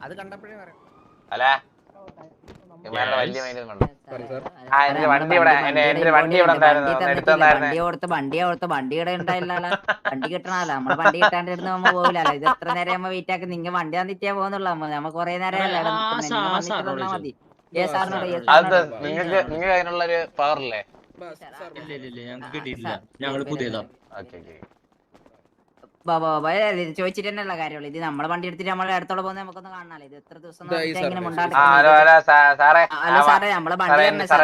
അത് കണ്ടപ്പോഴേ പറയാം. അല്ല വലിയ വണ്ടി ഇവിടെ എന്റെ വണ്ടി ഇവിടെ വണ്ടിയുടെ ഉണ്ടായില്ല വണ്ടി കിട്ടണല്ലോ നമ്മള് വണ്ടി കിട്ടാണ്ട് ഇരുന്ന് നമ്മ പോകില്ലല്ലോ. ഇത് എത്ര നേരം നമ്മ വെയിറ്റ് ആക്കി നിങ്ങ വണ്ടി വന്നിട്ടേ പോകുന്നുള്ളൂ. നമ്മ കൊറേ നേരം വന്നിട്ട് മതി. അത് നിങ്ങൾക്ക് അതിനുള്ള ഒരു പവർ അല്ലേ? ചോദിച്ചിട്ട് തന്നെയുള്ള കാര്യമുള്ളൂ. ഇത് നമ്മളെ വണ്ടി എടുത്തിട്ട് നമ്മളെ അടുത്തോളം പോകുന്നത് നമുക്കൊന്ന് കാണാനല്ലോ. ഇത് എത്ര ദിവസം ഹലോ സാറേ നമ്മളെ വണ്ടി എത്ര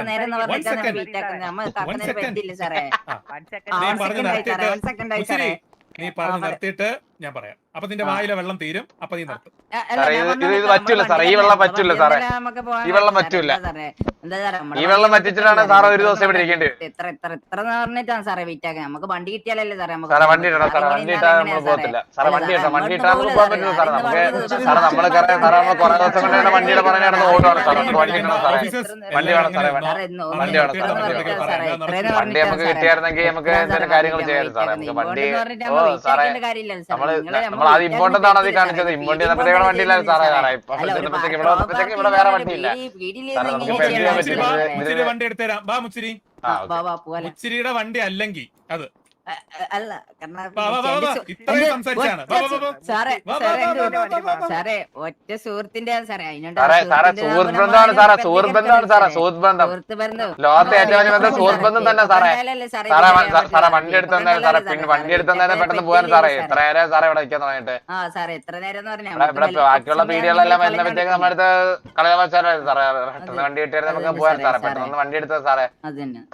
നേരം എന്ന് പറഞ്ഞിട്ടാണ് വെയിറ്റ് ആക്കുന്നത്. നമ്മ പറ്റില്ല സാറേ. സെക്കൻഡ് സാറേ നീ പറഞ്ഞു നിർത്തിയിട്ട് ഞാൻ പറയാം. അപ്പൊ നിന്റെ വായിലെ വെള്ളം തീരും. അപ്പൊ നീ നിർത്തും. ഇത് പറ്റൂല സാറേ, ഈ വെള്ളം പറ്റൂല സാറേ, ഈ വെള്ളം പറ്റൂല. ഈ വെള്ളം പറ്റിച്ചിട്ടാണ് സാറേ ഒരു ദിവസം ഇവിടെ ഇരിക്കേണ്ടി വരും. എത്ര പറഞ്ഞിട്ടാണ് സാറേ വെയിറ്റ് ആക്കാൻ. നമുക്ക് വണ്ടി കിട്ടിയാലല്ലേ സാറേ നമുക്ക് സാറേ വണ്ടി ഇടണം. സാറേ വണ്ടി ഇട്ടാൽ നമ്മൾ പോകത്തില്ല. സാറേ വണ്ടി ഇട്ടാൽ നമുക്ക് പോകാൻ പറ്റില്ല സാറേ. നമുക്ക് സാറേ നമ്മള് സാറേ നമ്മൾ കുറെ ദിവസം കൊണ്ട് വണ്ടിയുടെ പറഞ്ഞ നടന്ന് ഓടുവാണ് സാറേ. നമുക്ക് വണ്ടി കിട്ടണം സാറേ, വണ്ടി വേണം സാറേ, വണ്ടി വേണം സാറേ. വണ്ടി നമുക്ക് കിട്ടിയായിരുന്നെങ്കിൽ നമുക്ക് എന്തെങ്കിലും കാര്യങ്ങൾ ചെയ്യാറ് സാറേ. നമുക്ക് വണ്ടി സാറേ നമ്മൾ അത് ഇമ്പോർട്ടന്റ് ആണ് അത് കാണിച്ചത്. ഇമ്പോർട്ട് ചെയ്തപ്പോഴത്തേക്ക് വണ്ടിയില്ലായിരുന്നു സാറേ. സാറേ ഇപ്പൊ ഇവിടെ ഇവിടെ വേറെ വണ്ടിയില്ല. വണ്ടി എടുത്തരാം. ബാ മുച്ചിരി, മുച്ചിരിയുടെ വണ്ടി അല്ലെങ്കിൽ അത് ഇത്രയും സംസാരിച്ചാണ്. സാറേ ഒറ്റ സുഹൃത്തിന്റെ സാറേ സുഹൃത്ബന്ധമാണ് സാറേ, സുഹൃത്ബന്ധമാണ് സാറേ, സുഹൃത്ബന്ധം ലോകത്തെ ഏറ്റവും വലിയ ബന്ധം സുഹൃത്ബന്ധം തന്നെ സാറേ. സാറേ വണ്ടി എടുത്ത് തന്നാലും സാറേ, പിന്നെ വണ്ടി എടുത്ത് തന്നാലും പെട്ടെന്ന് പോകാൻ സാറേ. എത്ര നേരം സാറേ ഇവിടെ നിൽക്കാൻ തുടങ്ങിയിട്ട്. ഇവിടെ ബാക്കിയുള്ള പീഡികളെല്ലാം വരുന്നപ്പോഴത്തേക്ക് നമ്മുടെ അടുത്ത് കളയാൻ വെച്ചാലും സാറേ പെട്ടെന്ന് വണ്ടി കിട്ടിയാൽ നമുക്ക് പോകാൻ സാറേ. പെട്ടെന്ന് വണ്ടി എടുത്തത് സാറേ.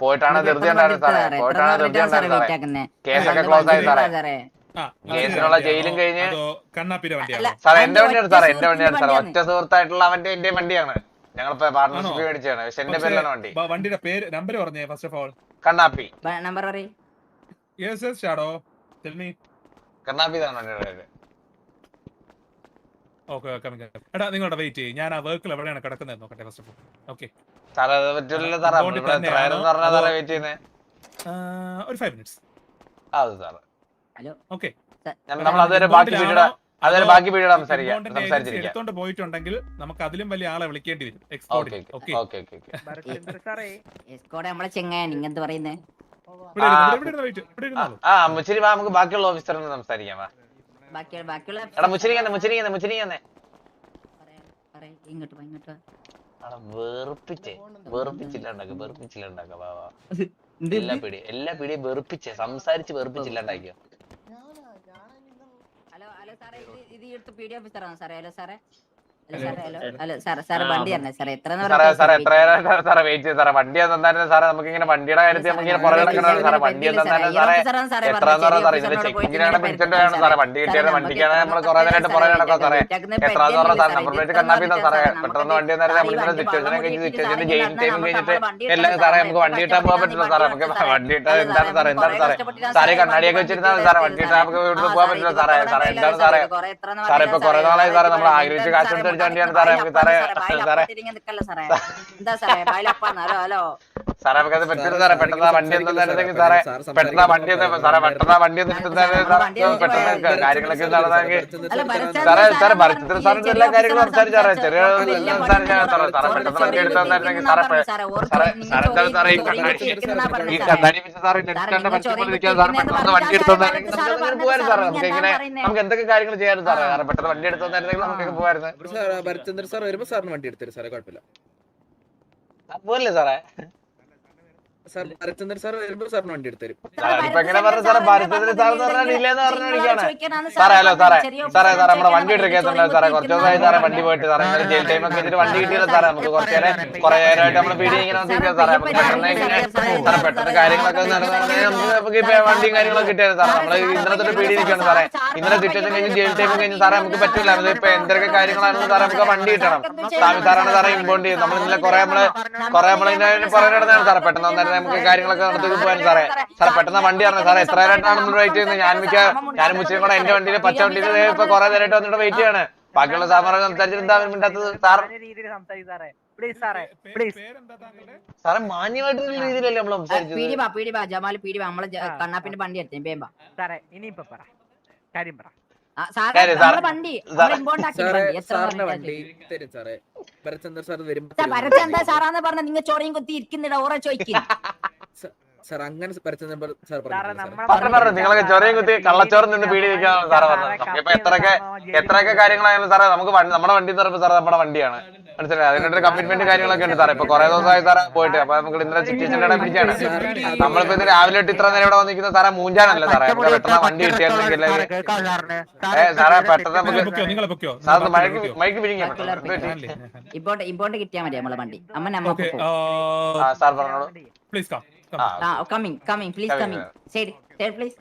പോയിട്ടാണ് ധൃതി ഉണ്ടായിരുന്നു സാറേ, പോയിട്ടാണ് ധൃതി ഉണ്ടായിരുന്നു സാറേ. കേസൊക്കെ ക്ലോസ് ആയി സാറേ. കേസിനുള്ള ജയിലും കഴിഞ്ഞ് സാറേ എന്റെ വണ്ടിയാണ് സാറേ, എന്റെ വണ്ടിയാണ് സാറേ. ഒറ്റ സുഹൃത്തായിട്ടുള്ള അവന്റെ എന്റെ വണ്ടിയാണ്. ഞങ്ങളിപ്പോ പാർട്ണർഷിപ്പ് മേടിച്ചാണ്. പക്ഷെ എന്റെ പേരിലാണ് വണ്ടി. വണ്ടിയുടെ പേര് നമ്പർ പറഞ്ഞേ first of all. Kannappi number പറയ്. കണ്ണാപ്പി ഇതാണ് വണ്ടിയുടെ പേര്. എടാ നിങ്ങളുടെ വെയിറ്റ് ചെയ്യും. ഞാൻ ആ വർക്കിൽ എവിടെയാണ് കിടക്കുന്നത് നോക്കട്ടെ ഫസ്റ്റ് ഓഫ് ഓൾ. ഓക്കെ സാറേ അത് പറ്റില്ല സാറേ, പറഞ്ഞാ സാറേ വെയിറ്റ് ചെയ്യുന്നേ ഒരു 5 മിനിറ്റ്സ്. അത് സാറേ ഓക്കെ നമ്മൾ അതുവരെ ബാക്കി വീഡിയോ അതൊരു ബാക്കി വീഡിയോ സംസാരിച്ചിരിക്കാം. എടുത്തോണ്ട് പോയിട്ടുണ്ടെങ്കിൽ നമുക്ക് അതിലും വലിയ ആളെ വിളിക്കേണ്ടി വരും. നമ്മളെ ചെങ്ങാൻ ഇങ്ങനത്തെ പറയുന്നേ. മുച്ചിരി നമുക്ക് ബാക്കിയുള്ള ഓഫീസറിന് സംസാരിക്കാം. വെറുപ്പിച്ചില്ലാണ്ടാക്ക എല്ലാ പിടിയും വെറുപ്പിച്ചേ സംസാരിച്ച് വെറുപ്പിച്ചില്ലാണ്ടാക്കിയോ. ഹലോ ഹലോ സാറേ, ഇത് എടുത്ത് പീഡിയ ഓഫീസറാണ് സാറേ. ഹലോ സാറേ, വണ്ടി തന്നെ സാറേ. സാറേ വെയിറ്റ് ചെയ്ത് സാറേ വണ്ടി തന്നായിരുന്നു സാറേ. നമുക്ക് ഇങ്ങനെ വണ്ടിയുടെ കാര്യത്തിൽ നമുക്ക് ഇങ്ങനെ പുറകെ നടക്കണം സാറേ. വണ്ടി തന്നായിരുന്നു സാറേ. എത്രയെന്ന് പറഞ്ഞാൽ സാറേ ഇതിന് ചെക്കിങ്ങിനാണ് പിടിച്ചിട്ടാണ് സാറേ. വണ്ടി കിട്ടിയത് വണ്ടിക്കാണ് നമ്മൾ കുറെ നേരമായിട്ട് പുറകെ നടക്കാം സാറേ. എത്രയെന്ന് പറഞ്ഞാൽ സാറേ നമ്പർ പ്ലേറ്റ് കണ്ണാപ്പിന്നാ സാറേ. പെട്ടെന്ന് വണ്ടി തന്നാലും നമ്മളിങ്ങനെ സിറ്റുവേഷനെ കഴിഞ്ഞ് സിറ്റുവേഷന്റെ ജയിൽ ടൈം കഴിഞ്ഞിട്ട് എല്ലാം സാറേ നമുക്ക് വണ്ടി കിട്ടാൻ പോകാൻ പറ്റില്ല സാറേ. നമുക്ക് വണ്ടി കിട്ടാൻ എന്താണ് സാറേ, എന്താണ് സാറേ സാറേ കണ്ണാടിയൊക്കെ വെച്ചിരുന്നാണ് സാറേ വണ്ടി കിട്ടാൻ നമുക്ക് ഇവിടുന്ന് പോകാൻ പറ്റില്ല സാറേ. സാറേ എന്താണ് സാറേ സാറേ ഇപ്പൊ കുറെ നാളായി സാറേ നമ്മൾ ആഗ്രഹിച്ച് കാശ് എടുത്ത് വണ്ടിയാണ് സാറേ. നമുക്ക് സാറേ സാറേ നമുക്കത് പറ്റില്ല സാറേ. പെട്ടെന്ന് വണ്ടി ഒന്നും തരുന്നെങ്കിൽ സാറേ പെട്ടെന്ന് വണ്ടി സാറേ പെട്ടെന്ന് വണ്ടി ഒന്നും പെട്ടെന്ന് കാര്യങ്ങളൊക്കെ നടന്നെങ്കിൽ സാറേ സാറേ ഭരത്തിന് സാറിന്റെ എല്ലാ കാര്യങ്ങളും സംസാരിച്ചു സാറേ. ചെറിയ സംസാരിച്ചാണ് സാറേ. സാറേ പെട്ടെന്ന് വണ്ടി എടുത്ത് തന്നായിരുന്നെങ്കിൽ സാറേ സാറേ സാറേ സാറേ ഈ കണ്ണാടി വെച്ച് സാറേ നെറ്റിന്റെ പറ്റിരിക്കാൻ സാറേ പെട്ടെന്ന് വണ്ടി എടുത്ത് തന്നായിരുന്നെങ്കിൽ പോകാനും സാറേ. നമുക്ക് ഇങ്ങനെ നമുക്ക് എന്തൊക്കെ കാര്യങ്ങൾ ചെയ്യാനും സാറേ. സാറേ പെട്ടെന്ന് വണ്ടി എടുത്ത് തന്നായിരുന്നെങ്കിൽ നമുക്കൊക്കെ പോകായിരുന്നു. ഭരചന്ദ്രൻ സാർ വരുമ്പോ സാറിന് വണ്ടി എടുത്തരും സാറേ, കുഴപ്പമില്ല. പോരല്ലേ സാറേ? സാർ ഭരചന്ദ്രൻ സാർ വരുമ്പോ സാറിന് വണ്ടി എടുത്തരും. ഇപ്പൊ എങ്ങനെ പറഞ്ഞു സാറേ? ഭരചന്ദ്രൻ സാർ ഇല്ലെന്ന് പറഞ്ഞിരിക്കുകയാണ് സാറേ. ഹലോ സാറേ സാറേ സാറേ നമ്മുടെ വണ്ടി ഇട്ടിരിക്കുന്നുണ്ട് സാറേ. കുറച്ച് ദിവസമായി സാറേ വണ്ടി പോയിട്ട് സാറേ. ഇങ്ങനെ ജയിൽ ടൈം ഒക്കെ വെച്ചിട്ട് വണ്ടി കിട്ടിയില്ല സാറേ. നമുക്ക് കുറച്ച് കുറെ നേരമായിട്ട് നമ്മൾ പീഡി ഇങ്ങനെ വന്നിരിക്കുക സാറേ. നമുക്ക് സാറേ പെട്ടെന്ന് കാര്യങ്ങളൊക്കെ നമുക്ക് ഇപ്പൊ വണ്ടിയും കാര്യങ്ങളൊക്കെ കിട്ടിയത് സാറേ. നമ്മൾ ഇന്നലത്തെ പീഡി ഇരിക്കുകയാണ് സാറേ. ഇന്നലെ സിറ്റുവേഷൻ കഴിഞ്ഞ് ജയിൽ ടൈം കഴിഞ്ഞ് സാറേ നമുക്ക് പറ്റില്ല. ഇപ്പൊ എന്തൊക്കെ കാര്യങ്ങളാണെന്ന് സാറേ നമുക്ക് വണ്ടി കിട്ടണം. സ്വാമി സാറാണ് സാറേ ഇമ്പോണ്ട് ചെയ്ത്. നമ്മൾ ഇന്നലെ കുറെ നമ്മളിതിനെ പുറകെ നടന്നാണ് സാറേ. പെട്ടെന്ന് നമുക്ക് കാര്യങ്ങളൊക്കെ നടത്തി പോകാൻ സാറേ. സാറേ പെട്ടെന്ന് വണ്ടി പറഞ്ഞു സാറേ. എത്ര നേരമായിട്ടാണ് നമ്മൾ വെയിറ്റ് ചെയ്യുന്നത്? ഞാനും മുച്ചിയും കൂടെ എന്റെ വണ്ടിയിൽ പച്ച വണ്ടിയിൽ ഇപ്പൊ കുറെ നേരമായിട്ട് വന്നിട്ട് വെയിറ്റ് ചെയ്യാണ്. ബാക്കിയുള്ള സാമാർ സംസാരിച്ചിട്ട് മിണ്ടാത്തത് സാർ സാറേ മാന്യമായിട്ടുള്ള രീതിയിലല്ലേ നമ്മൾ സംസാരിച്ചത്. പീടിവാ ജമാല് പീടിവാ നമ്മളെ കണ്ണാപ്പിന്റെ വണ്ടി എടുത്തേ ബേമ്പ സാറേ ഇനിയിപ്പോ പറ കാര്യം പറ. വണ്ടി സാറിന്റെ വണ്ടി തരും സാറേ. ഭരത്ചന്ദ്ര സാർ വരുമ്പോ ഭരചന്ദ്ര സാറാന്ന് പറഞ്ഞ നിങ്ങൾ ചൊറയും കുത്തി ഇരിക്കുന്നിട ഓറ ചോദിക്കും സാർ അങ്ങനെ ഭരത്ചന്ദ്ര സാർ പറഞ്ഞു നിങ്ങളൊക്കെ ചൊറയും കുത്തി കള്ളച്ചോറിൽ നിന്ന് പീഡിപ്പിക്കാനാണ് സാറേ പറഞ്ഞത്. ഇപ്പൊ എത്രയൊക്കെ കാര്യങ്ങളായാലും സാറേ നമുക്ക് നമ്മുടെ വണ്ടി തരുമ്പോ സാറേ നമ്മുടെ വണ്ടിയാണ് മനസ്സിലായി. അതിനൊരു കമ്മിറ്റ്മെന്റ് കാര്യങ്ങളൊക്കെ ഉണ്ട് സാറേ. ഇപ്പൊ കുറെ ദിവസമായി സാറേ പോയിട്ട് അപ്പൊ നമുക്ക് ഇന്നലെ സിറ്റുവേഷൻ്റെ ഇടയിൽ പിടിച്ചാണ്. നമ്മളിപ്പോ ഇന്ന് രാവിലെ തൊട്ട് ഇത്ര നേരം ഇവിടെ വന്നിരിക്കുന്ന സാറേ മൂഞ്ചാനല്ലേ സാറേ. നമുക്ക് പെട്ടെന്ന് വണ്ടി കിട്ടിയായിരുന്നെങ്കിൽ സാറേ പെട്ടെന്ന് നമുക്ക് സാർ മൈക്ക് പിരിഞ്ഞു ഇമ്പോണ്ട് കിട്ടിയാ മതി നമ്മളെ വണ്ടി അമ്മ നമ്മക്ക് സാർ പറഞ്ഞോളൂ. Please come coming please coming side please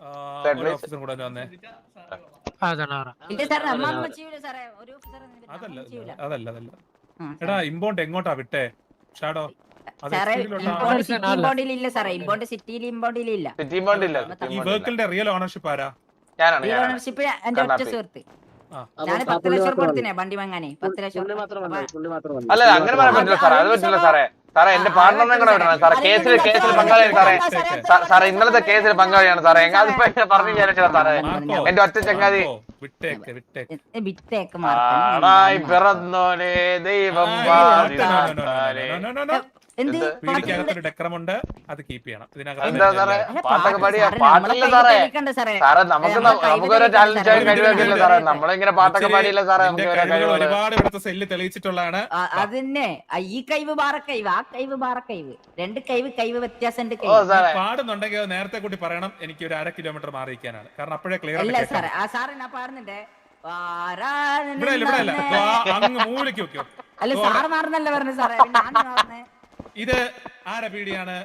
officer കൂടെ വന്നേ. ഇല്ല സാർ അമ്മ ചെയ്യൂല സാറേ ഒരു അതല്ല എടാ ഇമ്പോണ്ട് എങ്ങോട്ടാ വിട്ടേ ഷാഡോ? സാറേ ഇമ്പോണ്ടിൽ ഇല്ല സാറേ. ഇമ്പോണ്ട് സിറ്റിയിൽ ഇമ്പോണ്ടിൽ ഇല്ല. ഈ വെഹിക്കിളിന്റെ റിയൽ ഓണർഷിപ്പ് ആരാ? ഓണർഷിപ്പ് എന്റെ ഒറ്റ സുഹൃത്ത്. ഞാൻ 10 ലക്ഷം കൊടുത്തിനെ വണ്ടി വാങ്ങാനേ 10 ലക്ഷം. അല്ല അങ്ങനെ പറയാൻ പറ്റില്ല സാറേ. അത് പറ്റില്ല സാറേ. സാറേ എന്റെ പാർട്ണറിനെ കൂടെ വിടണം സാറേ. കേസിൽ പങ്കാളിയാണ് സാറേ. സാറേ ഇന്നലത്തെ കേസിൽ പങ്കാളിയാണ് സാറേ. അതിപ്പോ പറഞ്ഞു വിചാരിച്ചോ സാറേ. എന്റെ ഒറ്റ ചങ്ങാതി വിട്ടേക്ക് ആടായി പിറന്നോനെ ദൈവം വീടിക്കകത്തൊരു ഡെക്കറമുണ്ട്, അത് കീപ്പ് ചെയ്യണം. എന്താ സാറേ പാട്ടൊക്കെ പാടിയ പാട്ടില്ല സാറേ. സാറേ നമുക്കൊരു ടാലന്റ് കഴിവൊക്കെയില്ല സാറേ. നമ്മളിങ്ങനെ പാട്ടൊക്കെ പാടിയില്ല സാറേ. നമുക്ക് ഒരുപാട് ഇവിടുത്തെ സെല്ല് തെളിയിച്ചിട്ടുള്ളതാണ്. അതന്നെ ഈ കൈവ് ബാറക്കൈവ് ആ കൈവ് ബാറക്കൈവ് രണ്ട് കൈവ് വ്യത്യാസം പാടുന്നുണ്ടെങ്കിൽ അത് നേരത്തെ കൂട്ടി പറയണം. എനിക്ക് ഒരു 1/2 കിലോമീറ്റർ മാറിയിരിക്കാനാണ്. കാരണം അപ്പോഴേ ക്ലിയർ അല്ല സാറേ. ആ സാറ് ഞാൻ പാടുന്നുണ്ടേ അങ്ങ് മൂളിക്ക് വെക്കോ. അല്ല സാറ് മാറുന്നല്ല പറഞ്ഞു സാറേ. ഇത് ആരാ പീടിയാണ്?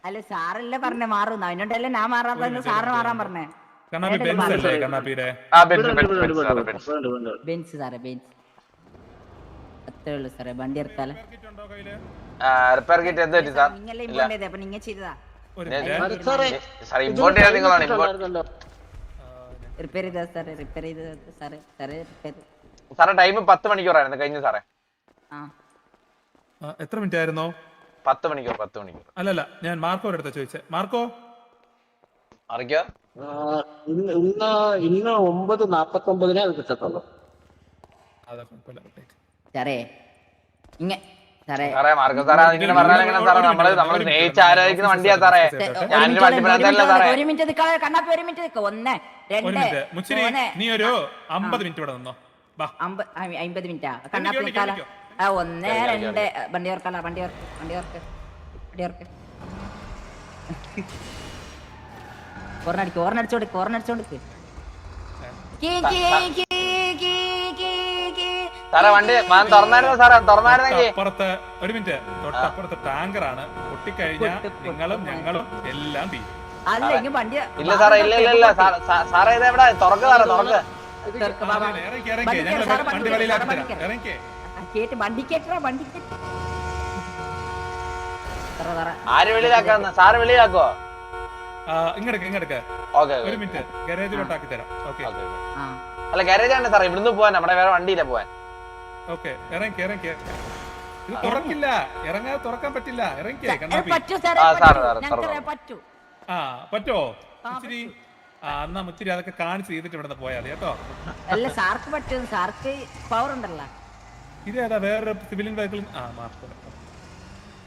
അല്ല സാറല്ലേ പറഞ്ഞേ മാറുന്നു. അതിനോട്ടല്ലേ ഞാൻ മാറാൻ പറഞ്ഞു. സാറ് മാറാൻ പറഞ്ഞേ. ബെൻസ് സാറേ ബെൻസ് അത്രേ ഉള്ളു സാറേ. വണ്ടി ഇറക്കാലോ റിപ്പയർ കിറ്റ് എന്ത് പറ്റി സാർ? നിങ്ങളെ ഇമ്പോണ്ട് ചെയ്തേ. അപ്പൊ നിങ്ങൾ ചെയ്തതാ ഇമ്പോർട്ട് ചെയ്താൽ നിങ്ങളാണ് റിപ്പയർ ചെയ്താ സാറേ. റിപ്പയർ ചെയ്ത സാറേ. സാറേ സാറേ ടൈം 10 മണിക്കൂറായിരുന്നു കഴിഞ്ഞു സാറേ. എത്ര മിനിറ്റ് ആയിരുന്നോ? 10 മണിക്കൂർ. അല്ലല്ല ഞാൻ മാർക്കോയുടെ അടുത്ത് ചോദിച്ചേ. മാർക്കോ അറിയിക്കോ? ഇന്ന് 9:49 അത് കിട്ടത്തുള്ളൂ സാറേ. സാറേ മാർക്കോ സാറേ ഇങ്ങനെ പറഞ്ഞാൽ എങ്ങനെ സാറേ? നമ്മള് സ്നേഹിച്ച് ആരാധിക്കുന്ന വണ്ടിയാ സാറേ. ഞാനൊരു വണ്ടി പ്രാന്തല്ല സാറേ. ഒരു മിനിറ്റ് കണ്ണാപ്പി. ഒരു മിനിറ്റ് 1 2 മുച്ചിരി നീ ഒരു 50 മിനിറ്റ് ഇവിടെ നിന്നോ. 50 മിനിറ്റാ കണ്ണാപ്പി നിൽക്കാലോ. 1 2 വണ്ടി ഓർക്കല്ല. വണ്ടി ഓർക്ക് ഓർണടിച്ചോണ്ട് സാറേ വണ്ടി തുറന്നായിരുന്നു സാറേ. തുറന്നായിരുന്നെങ്കിൽ അപ്പുറത്ത് ഒരു മിനിറ്റ് തൊട്ടപ്പുറത്ത് ടാങ്കറാണ്. പൊട്ടിക്കഴിഞ്ഞാൽ നിങ്ങളും ഞങ്ങളും എല്ലാം തീരും. ഇല്ല സാറേ. ഇല്ല സാറേ ഇത് എവിടെ? തുറക്ക് സാറേ തുറക്ക്. ആര് വെളിയിലാക്കാന്ന്? സാറ് വെളിയിലാക്കോ? ഇങ്ങോട്ട് ഒരു മിനിറ്റ് ഗാരേജിലോട്ടാക്കി തരാം. ഓക്കെ അല്ല ഗാരേജ് ആണ് സാറേ. ഇവിടുന്ന് പോവാൻ നമ്മുടെ വേറെ വണ്ടിയില്ല പോവാൻ. ഓക്കെ ഇറങ്ങി ഇത് തുറക്കില്ല. ഇറങ്ങാതെ തുറക്കാൻ പറ്റില്ല. ഇറങ്ങിക്കേ. പറ്റോ മുച്ചിരി? എന്നാ മുച്ചിരി അതൊക്കെ കാണിച്ച് ചെയ്തിട്ട് ഇവിടെ പോയാൽ കേട്ടോ. അല്ല സാർക്ക് പറ്റും. സാർക്ക് പവർ ഉണ്ടല്ലോ. ഇതേതാ വേറെ സിവിലിയൻ വെഹിക്കിൾ?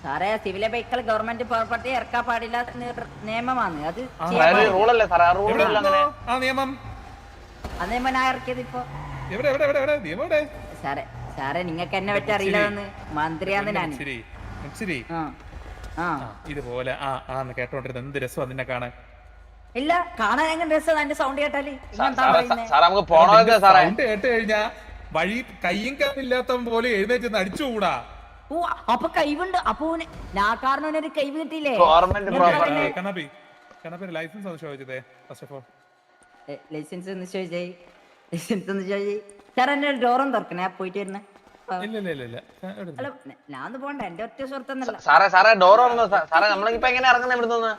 സാറേ സിവിൽ വെഹിക്കിൾ ഗവൺമെന്റ് പ്രോപ്പർട്ടി ഇറക്കാൻ പാടില്ല നിയമമാണ്. അത് റൂളല്ലേ സാറേ? ആ നിയമം ഞാൻ ഇറക്കിയത് ഇപ്പൊ. സാറേ നിങ്ങൾക്ക് എന്നെ പറ്റി അറിയില്ലെന്ന് മന്ത്രിയാന്ന് ഞാൻ. ഇതുപോലെ കേട്ടോണ്ടിരുന്ന എന്ത് രസം അതിനെ കാണാൻ. ഇല്ല കാണാൻ എങ്ങനെ രസം അതിന്റെ സൗണ്ട് കേട്ടാല്. സൗണ്ട് കേട്ട് കഴിഞ്ഞാ വഴി കയ്യും കാലില്ലാത്ത പോലെ എഴുന്നേറ്റ് അടിച്ചുകൂടാ. ഓ അപ്പൊ കൈവുണ്ട്. അപ്പൊ ഞാൻ കാരണം ഒരു കൈവ് കിട്ടിയില്ലേ? ലൈസൻസ് ഒന്ന് ചോദിച്ചതേ. ഫസ്റ്റ് ഓഫ് ഓൾ ലൈസൻസ് ഒന്ന് ചോദിച്ചേ. സാർ എന്റെ ഡോറും തുറക്കണേ. പോയിട്ട് വരുന്നേ. അല്ല ഞാൻ പോണ്ട. എന്റെ ഒറ്റ സുഹൃത്തൊന്നല്ല സാറേ. ഡോർ തുറന്നു സാറേ. നമ്മളിപ്പോ എങ്ങനെ ഇറങ്ങുന്നത് ഇവിടുന്ന്?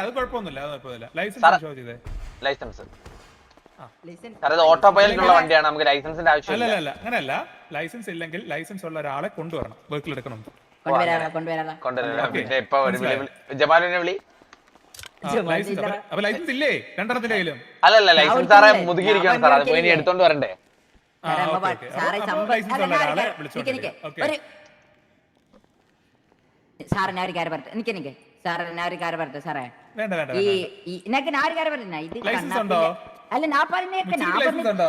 അത് കുഴപ്പമൊന്നുമില്ല. ലൈസൻസ് ചോദിച്ചതേ. ലൈസൻസ് സാറേ ഇത് ഓട്ടോ പൈലറ്റ് ഉള്ള വണ്ടിയാണ്, നമുക്ക് ലൈസൻസിന്റെ ആവശ്യമില്ല. അല്ല അങ്ങനെയല്ല, ലൈസൻസ് ഇല്ലെങ്കിൽ ലൈസൻസ് ഉള്ള ഒരാളെ കൊണ്ടുവരണം വർക്കിൽ എടുക്കണം. കൊണ്ടുവരാം. പിന്നെ ഇപ്പൊ ഒരു ജമാലിനെ വിളി. അപ്പൊ ലൈസൻസ് ഇല്ലേ രണ്ടെണ്ണത്തിന്റെ കയ്യിലും? അല്ലല്ല ലൈസൻസ് സാറേ മുതുകിയിരിക്കണം സാർ, അത് പോയി ഇനി എടുത്തോണ്ട് വരണ്ടേ. ലൈസൻസ് ഉള്ള ഒരാളെ വിളിച്ചോണ്ട്. സാറേ ഞാൻ ഒരു കാര്യം പറയട്ടെ, എനിക്ക് സാറേ ഞാൻ ഒരു കാര്യം പറയട്ടെ സാറേ. വേണ്ട എനിക്ക് ഞാൻ ഒരു കാര്യം പറഞ്ഞ ഇത് ലൈസൻസ് ഉണ്ടോ? അല്ല ഞാൻ പറയുന്ന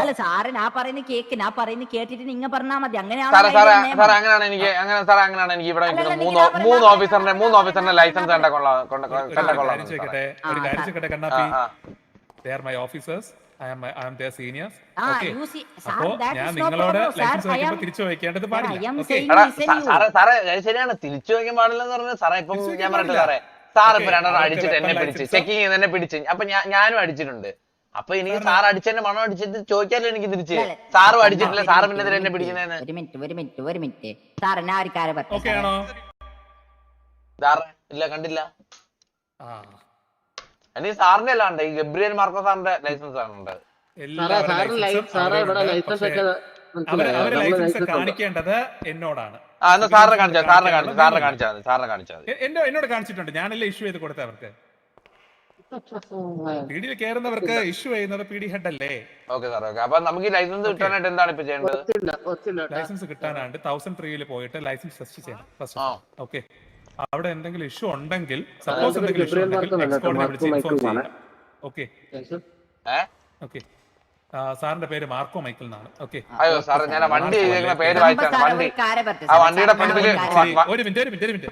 അല്ല സാറ് ഞാൻ പറയുന്ന കേക്ക് ഞാൻ പറയുന്ന കേട്ടിട്ട് നിങ്ങ പറഞ്ഞാ മതി. അങ്ങനെയാണ് എനിക്ക് ഇവിടെ മൂന്ന് ഓഫീസറിന്റെ ലൈസൻസ് ഞാൻ നിങ്ങളോട് ലൈസൻസ് ചോദിക്കുമ്പോൾ തിരിച്ചു വയ്ക്കേണ്ടത് പാടില്ല. ശരിയാണ്, തിരിച്ചു വയ്ക്കാൻ പാടില്ലെന്ന് പറഞ്ഞാൽ സാറേ ഇപ്പം ഞാൻ പറയട്ടെ സാറേ, സാർ ഇപ്പൊ രണ്ടെണ്ണം അടിച്ചിട്ട് എന്നെ പിടിച്ച് ചെക്കിങ് ചെയ്ത് എന്നെ പിടിച്ച്, അപ്പൊ ഞാനും അടിച്ചിട്ടുണ്ട്. അപ്പൊ എനിക്ക് സാർ അടിച്ചെന്നെ മണം അടിച്ചിട്ട് ചോദിക്കാല്ലോ എനിക്ക് തിരിച്ച്. സാറും അടിച്ചിട്ടില്ല, സാറ് പിന്നെ എന്നെ പിടിക്കുന്നതെന്ന്. ഒരു മിനിറ്റ് സാറേ ഞാൻ ഒരു കാര്യം പറയട്ടെ. ഇല്ല കണ്ടില്ല, എനിക്ക് സാറിന്റെ അല്ല ഉണ്ട്, ഈ ഗബ്രിയൽ മാർക്കോ സാറിന്റെ ലൈസൻസ് ആണ് ഉണ്ട്. കാണിക്കേണ്ടത് എന്നോടാണ്. സാറിനെ കാണിച്ചാൽ എന്നോട് കാണിച്ചിട്ടുണ്ട്, ഞാനല്ലേ ഇഷ്യൂ ചെയ്ത് കൊടുത്തത് അവർക്ക്. പിടിയിൽ കയറുന്നവർക്ക് ഇഷ്യൂ ചെയ്യുന്നത് പിടി ഹെഡ് അല്ലേ? Okay sir. ഓക്കെ, അപ്പൊ നമുക്ക് ഈ ലൈസൻസ് കിട്ടാനായിട്ട് എന്താണ് ഇപ്പൊ ചെയ്യേണ്ടത്? ലൈസൻസ് കിട്ടാനായിട്ട് 1003 പോയിട്ട് ലൈസൻസ് ടെസ്റ്റ് ചെയ്യണം. ഓക്കെ, അവിടെ എന്തെങ്കിലും ഇഷ്യൂ ഉണ്ടെങ്കിൽ സപ്പോസ് എന്തെങ്കിലും ഇഷ്യൂ ഉണ്ടെങ്കിൽ എക്സ്കോഡിനെ വിളിച്ച് ഇൻഫോം ചെയ്യണം. Okay okay. സാറിന്റെ പേര് മാർക്കോ മൈക്കിൾ എന്നാണ്. ഓക്കെ. അയ്യോ സാറേ ഞാൻ വണ്ടി പേര് വായിച്ചാണ്. വണ്ടിയുടെ ഒരു മിനിറ്റ്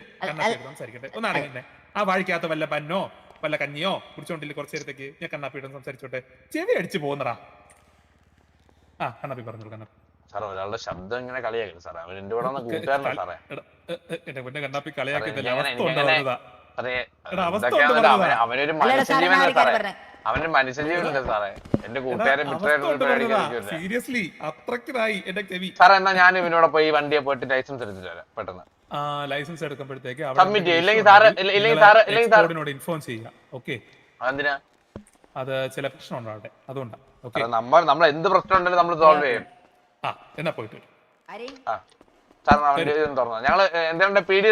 സംസാരിക്കട്ടെ ഒന്നാണെങ്കിൽ ആ വാഴിക്കകത്ത് വല്ല പന്നോ വല്ല കഞ്ഞിയോ കുടിച്ചോണ്ടില്ല കുറച്ചു നേരത്തേക്ക് ഞാൻ കണ്ണാപ്പിയുടെ സംസാരിച്ചോട്ടെ. ചെവി അടിച്ചു പോകുന്നടാ. കണ്ണാപ്പി പറഞ്ഞോളൂ. കണ്ണാപ്പി സാറേ ഒരാളുടെ ശബ്ദം ഇങ്ങനെ കളിയാക്കില്ല സാറേ, അവൻ എന്റെ കൂടെ കൂട്ടുകാരനാ സാറേ. എന്റെ പൊന്നെ കണ്ണാപ്പി കളിയാക്കിയതല്ല, അവനൊരു മനുഷ്യജീവനല്ലേ സാറേ, അവന്റെ മനുഷ്യജീവനുണ്ട് സാറേ. എന്റെ കൂട്ടുകാരെ സീരിയസ്ലി അത്രക്കായി എന്റെ ചെവി. സാറേ എന്നാ ഞാൻ ഇവനോട് പോയി വണ്ടിയെ പോയിട്ട് ലൈസൻസ് എടുത്തിട്ട് വരാം പെട്ടെന്ന്. ലൈസൻസ് എടുക്കുമ്പോഴത്തേക്ക് ഇൻഫോം ചെയ്യുക. ഓക്കെ, അതെന്തിനാ? അത് ചില പ്രശ്നമുണ്ടോ അവിടെ, അതുകൊണ്ടാണ്. ഓക്കെ, നമ്മൾ എന്ത് പ്രശ്നം ഉണ്ടെങ്കിലും നമ്മൾ സോൾവ് ചെയ്യും. എന്നാ പോയിട്ട് സാർ തുറന്നു. ഞങ്ങള് എന്താ പീഡി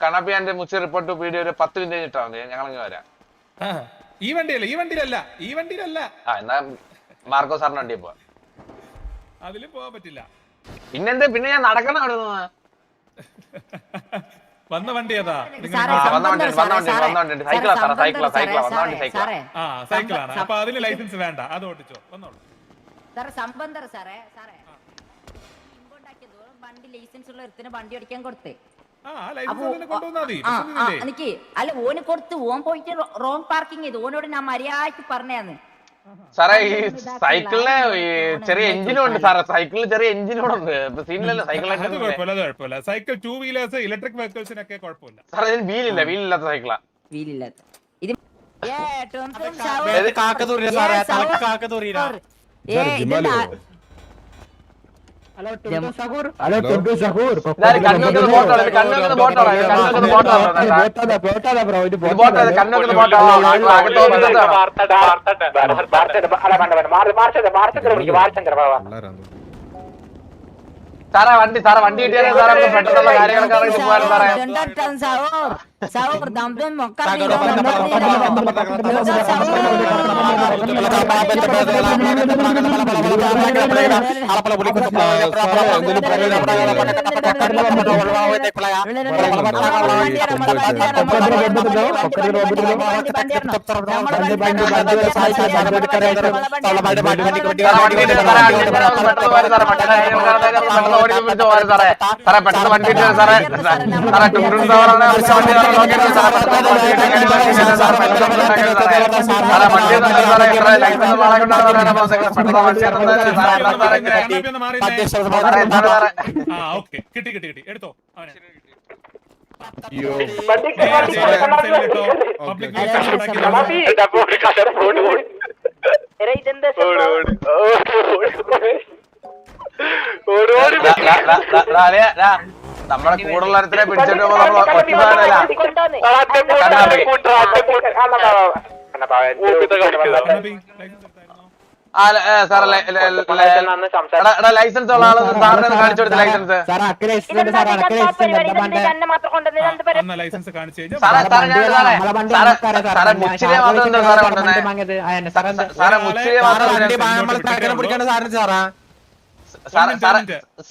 കണാപ്പിയാന്റെ മുച്ചി റിപ്പോർട്ട് പീഡി ഒരു 10 മിനിറ്റ് കഴിഞ്ഞിട്ടാ മതി, ഞങ്ങളിങ്ങ് വരാം. ഈ വണ്ടിയിലല്ല. എന്നാ മാർക്കോ സാറിന്റെ വണ്ടിയിൽ പോവാ. അതിലും പോവാൻ പറ്റില്ല. പിന്നെന്താ, പിന്നെ ഞാൻ നടക്കണം അവിടെ നിന്ന്. വന്ന വണ്ടി ഏതാ? സൈക്കിളാണ്. അപ്പൊ അതിന് ലൈസൻസ് വേണ്ട, അത് ഓടിച്ചോ. വന്നോളൂ. വണ്ടി ലൈസൻസ് ഉള്ള ഒരുത്തിന് വണ്ടി ഓടിക്കാൻ കൊടുത്തേ. എനിക്ക് അല്ല ഓന് കൊടുത്ത് ഓൻ പോയിട്ട് റോങ് പാർക്കിംഗ് ചെയ്തു. ഓനോട് ഞാൻ മര്യാദക്ക് പറഞ്ഞാന്ന്. സാറേ ഈ സൈക്കിളിന് ചെറിയ എഞ്ചിനും ഉണ്ട് സാറേ, സൈക്കിളിൽ ചെറിയ എഞ്ചിനോടുണ്ട്. സീനിലല്ല സൈക്കിൾ സൈക്കിൾ 2 വീലേഴ്സ് ഇലക്ട്രിക് വെഹിക്കിൾസിനൊക്കെ കുഴപ്പമില്ല സാറേ. വീലില്ലാത്ത സൈക്കിളാ. വീലില്ലാത്ത സാറേ വണ്ടി കിട്ടിയാലേ സാറേ പെട്ടെന്നുള്ള കാര്യങ്ങളൊക്കെ അറിയിച്ചു പോകാൻ സാറേ. സാറേ പെട്ടെന്ന് വണ്ടി സാറേ സാറേ കിട്ടി എടുത്തോ അവനെ. നമ്മുടെ കൂടുതലത്തിനെ പിടിച്ചിട്ട് നമ്മള് സാറേ ലൈസൻസ് ഉള്ള ആള് സാറിന് കാണിച്ചു കൊടുത്ത ലൈസൻസ് ലൈസൻസ് കാണിച്ചു സാറേ മുച്ചിരിയെ മാത്രം എന്താ സാറേ കൊണ്ടുവന്നേ സാറേ മുച്ചിരിയെ മാത്രം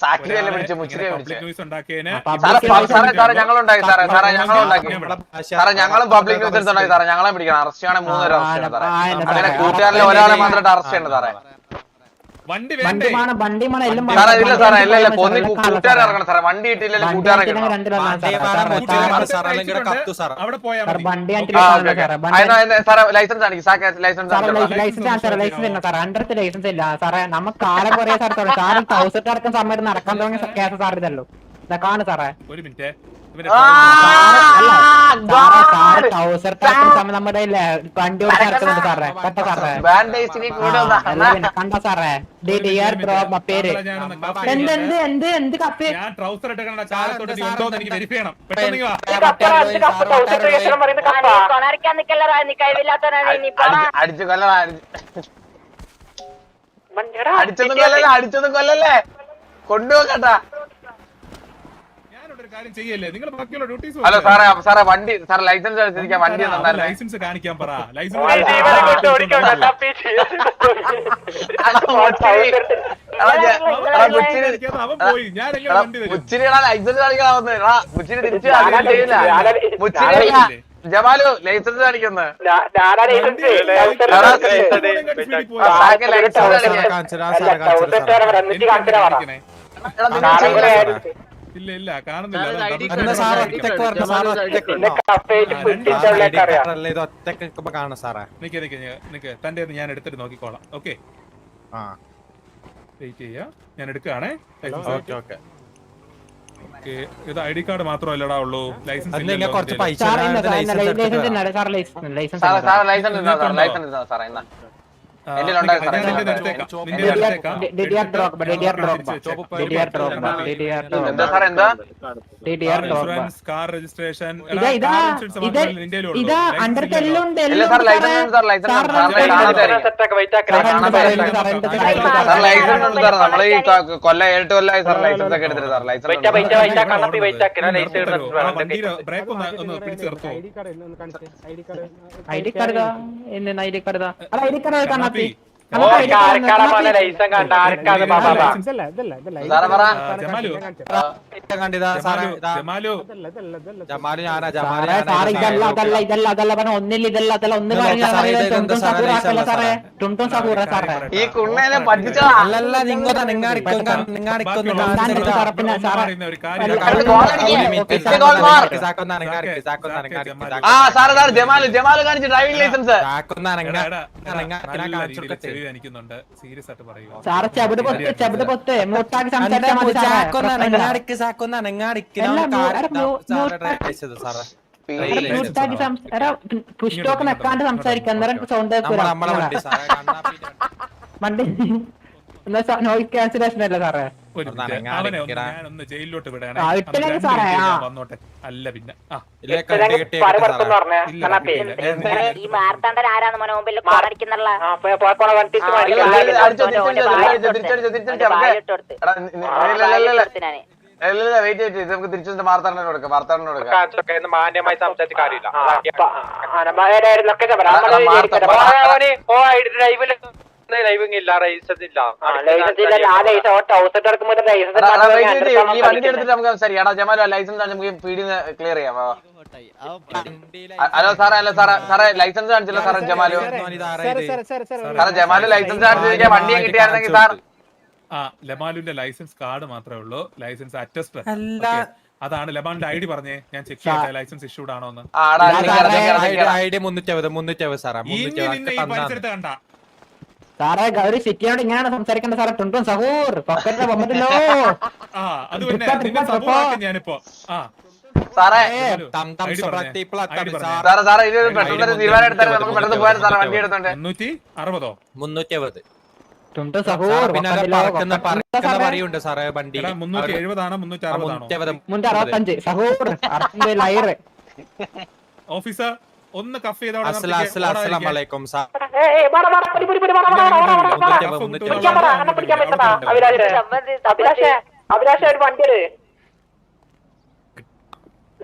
സാക്കിയല്ലേ പിടിച്ചു മുച്ചിരിയെ പിടിച്ചു സാറേ ഞങ്ങളുണ്ടാക്കി സാറേ ഞങ്ങളും പബ്ലിക് ന്യൂസ് ഉണ്ടാക്കി സാറേ ഞങ്ങളെ പിടിക്കണം അറസ്റ്റ് ചെയ്യണേ 3 പേര് അറസ്റ്റ് ചെയ്യണം സാറേ അങ്ങനെ കൂട്ടുകാരിലെ ഒരാളെ മാത്രമായിട്ട് അറസ്റ്റ് ചെയ്യണം സാറേ സാറേ ഇല്ല സാറേ ഇല്ല പൊന്നി കൂട്ടുകാരെ ഇറങ്ങണം സാറേ വണ്ടി കിട്ടിയില്ലല്ലോ കൂട്ടുകാരെ സാറേ ലൈസൻസ് ആണെങ്കിൽ ലൈസൻസ് ലൈസൻസ് ഇല്ല സാറേ നമുക്ക് കാലം കുറേ സാറ് ടൗസറ്റ് അടക്കം സമയത്ത് നടക്കാൻ തുടങ്ങിയ കേസ് സാർ ഇതല്ലോ കാണു സാറേ ഒരു മിനിറ്റ് നമ്മുടെ വണ്ടി ഓടിച്ചിറക്കുന്നുണ്ട് സാറേ കേട്ടോ സാറേ കണ്ട സാറേ പേര് എന്ത് കപ്പേ ഞാൻ ട്രൗസർ ഇട്ടേക്കണ കാലത്തോട്ട് ഉണ്ടോന്ന് എനിക്ക് വെരിഫൈ ചെയ്യണം പെട്ടെന്ന് അടിച്ചു അടിച്ചൊന്നും കൊല്ലല്ലേ കൊണ്ടുപോകട്ടാ കാര്യം ചെയ്യല്ലേ നിങ്ങൾ ബാക്കിയുള്ള ഡ്യൂട്ടീസ് ഹലോ സാറേ വണ്ടി സാറേ ലൈസൻസ് എടുത്തിരിക്കാൻ വണ്ടി ലൈസൻസ് കാണിക്കാൻ പറ മുച്ചിരിയുടെ ലൈസൻസ് കാണിക്കാവുന്ന മുച്ചിരി തിരിച്ചു ചെയ്യില്ല മുച്ചിരി ജമാലു ലൈസൻസ് കാണിക്കുന്നു ഇല്ല ഇല്ല കാണുന്നില്ല തന്റെ ഞാൻ എടുത്തിട്ട് നോക്കിക്കോളാം ഓക്കെ വെയിറ്റ് ചെയ്യാ ഞാൻ എടുക്കുകയാണേ ഇത് ഐ ഡി കാർഡ് മാത്രമല്ലടാ ഉള്ളൂ ലൈസൻസ് ഇൻഷുറൻസ് കാർ രജിസ്ട്രേഷൻ നമ്മള് ഈ കൊല്ലം 7 കൊല്ലമായി സാർ ലൈസൻസ് ഒക്കെ എടുത്തിട്ട് സാർ ലൈസൻസ് ബ്രേക്ക് ഒന്ന് പിടിച്ചു നിർത്തുമോ I D card I D card കണ്ണാപ്പി ഈ കുണ്ണേനെ പഠിച്ചോ ജമാലു കാണിച്ചു ഡ്രൈവിംഗ് ലൈസൻസ് എനിക്കുന്നുണ്ട് സീരിയസ് ആയിട്ട് പറയുക ക്യാൻസലേഷൻ അല്ലേ സാറേ ഞാനൊന്ന് ജയിലിലോട്ട് വിടാണ് വന്നോട്ടെ അല്ല പിന്നെ ഈ മാർത്താണ്ഡൻ ആരാണ് മോനെ മുമ്പിൽ നമുക്ക് തിരിച്ചു മാർത്താണ്ഡന് കൊടുക്കാം മാർത്താണ്ഡന് കൊടുക്കാം മാന്യമായി സംസാരിച്ച കാര്യമില്ല ലൈവിംഗ് ഇല്ല ലൈസൻസ് ഇല്ല ഈ വണ്ടി എടുത്തിട്ട് നമുക്ക് സംസാരിക്കാം ജമാലോ ലൈസൻസ് നമുക്ക് പീഡി ക്ലിയർ ചെയ്യാം ഹലോ സാറേ അല്ല സാറേ ലൈസൻസ് കാണിച്ചില്ല സാറേ ജമാലു സാറേ ജമാലു ലൈസൻസ് കാണിച്ചിരിക്കാൻ വണ്ടിയെ കിട്ടിയായിരുന്നെങ്കിൽ സാർ ലമാലുവിന്റെ ലൈസൻസ് കാർഡ് മാത്രമേ ഉള്ളൂ ലൈസൻസ് അറ്റസ്റ്റ് അതാണ് ലമാലിന്റെ ഐ ഡി പറഞ്ഞേ ഞാൻ ചെക്ക് ചെയ്യട്ടെ ലൈസൻസ് ഇഷ്യൂഡ് ആണോ എന്ന് കണ്ട സാറേ ഒരു സിറ്റിയോട് ഇങ്ങനെയാണ് സംസാരിക്കേണ്ട സാറേ ടുണ്ടും സഹൂർ പോക്കറ്റിൽ വന്നിട്ടില്ലോ ഞാനിപ്പോ സാറേ സാറേ ഇത് പെട്ടെന്ന് തീരുമാനം എടുത്താൽ നമുക്ക് പെട്ടെന്ന് പോയാൽ സാറേ വണ്ടി എടുത്തോണ്ട് 360 ടുണ്ടും സഹൂർ പറയുണ്ട് സാറേ വണ്ടി 370 ആണോ 365 സഹൂർ ലൈറ് ഓഫീസർ ഒന്ന് കഫ് ചെയ്ത അസ്സലാമലൈക്കും സാർ അഭിലാഷ ഒരു വണ്ടി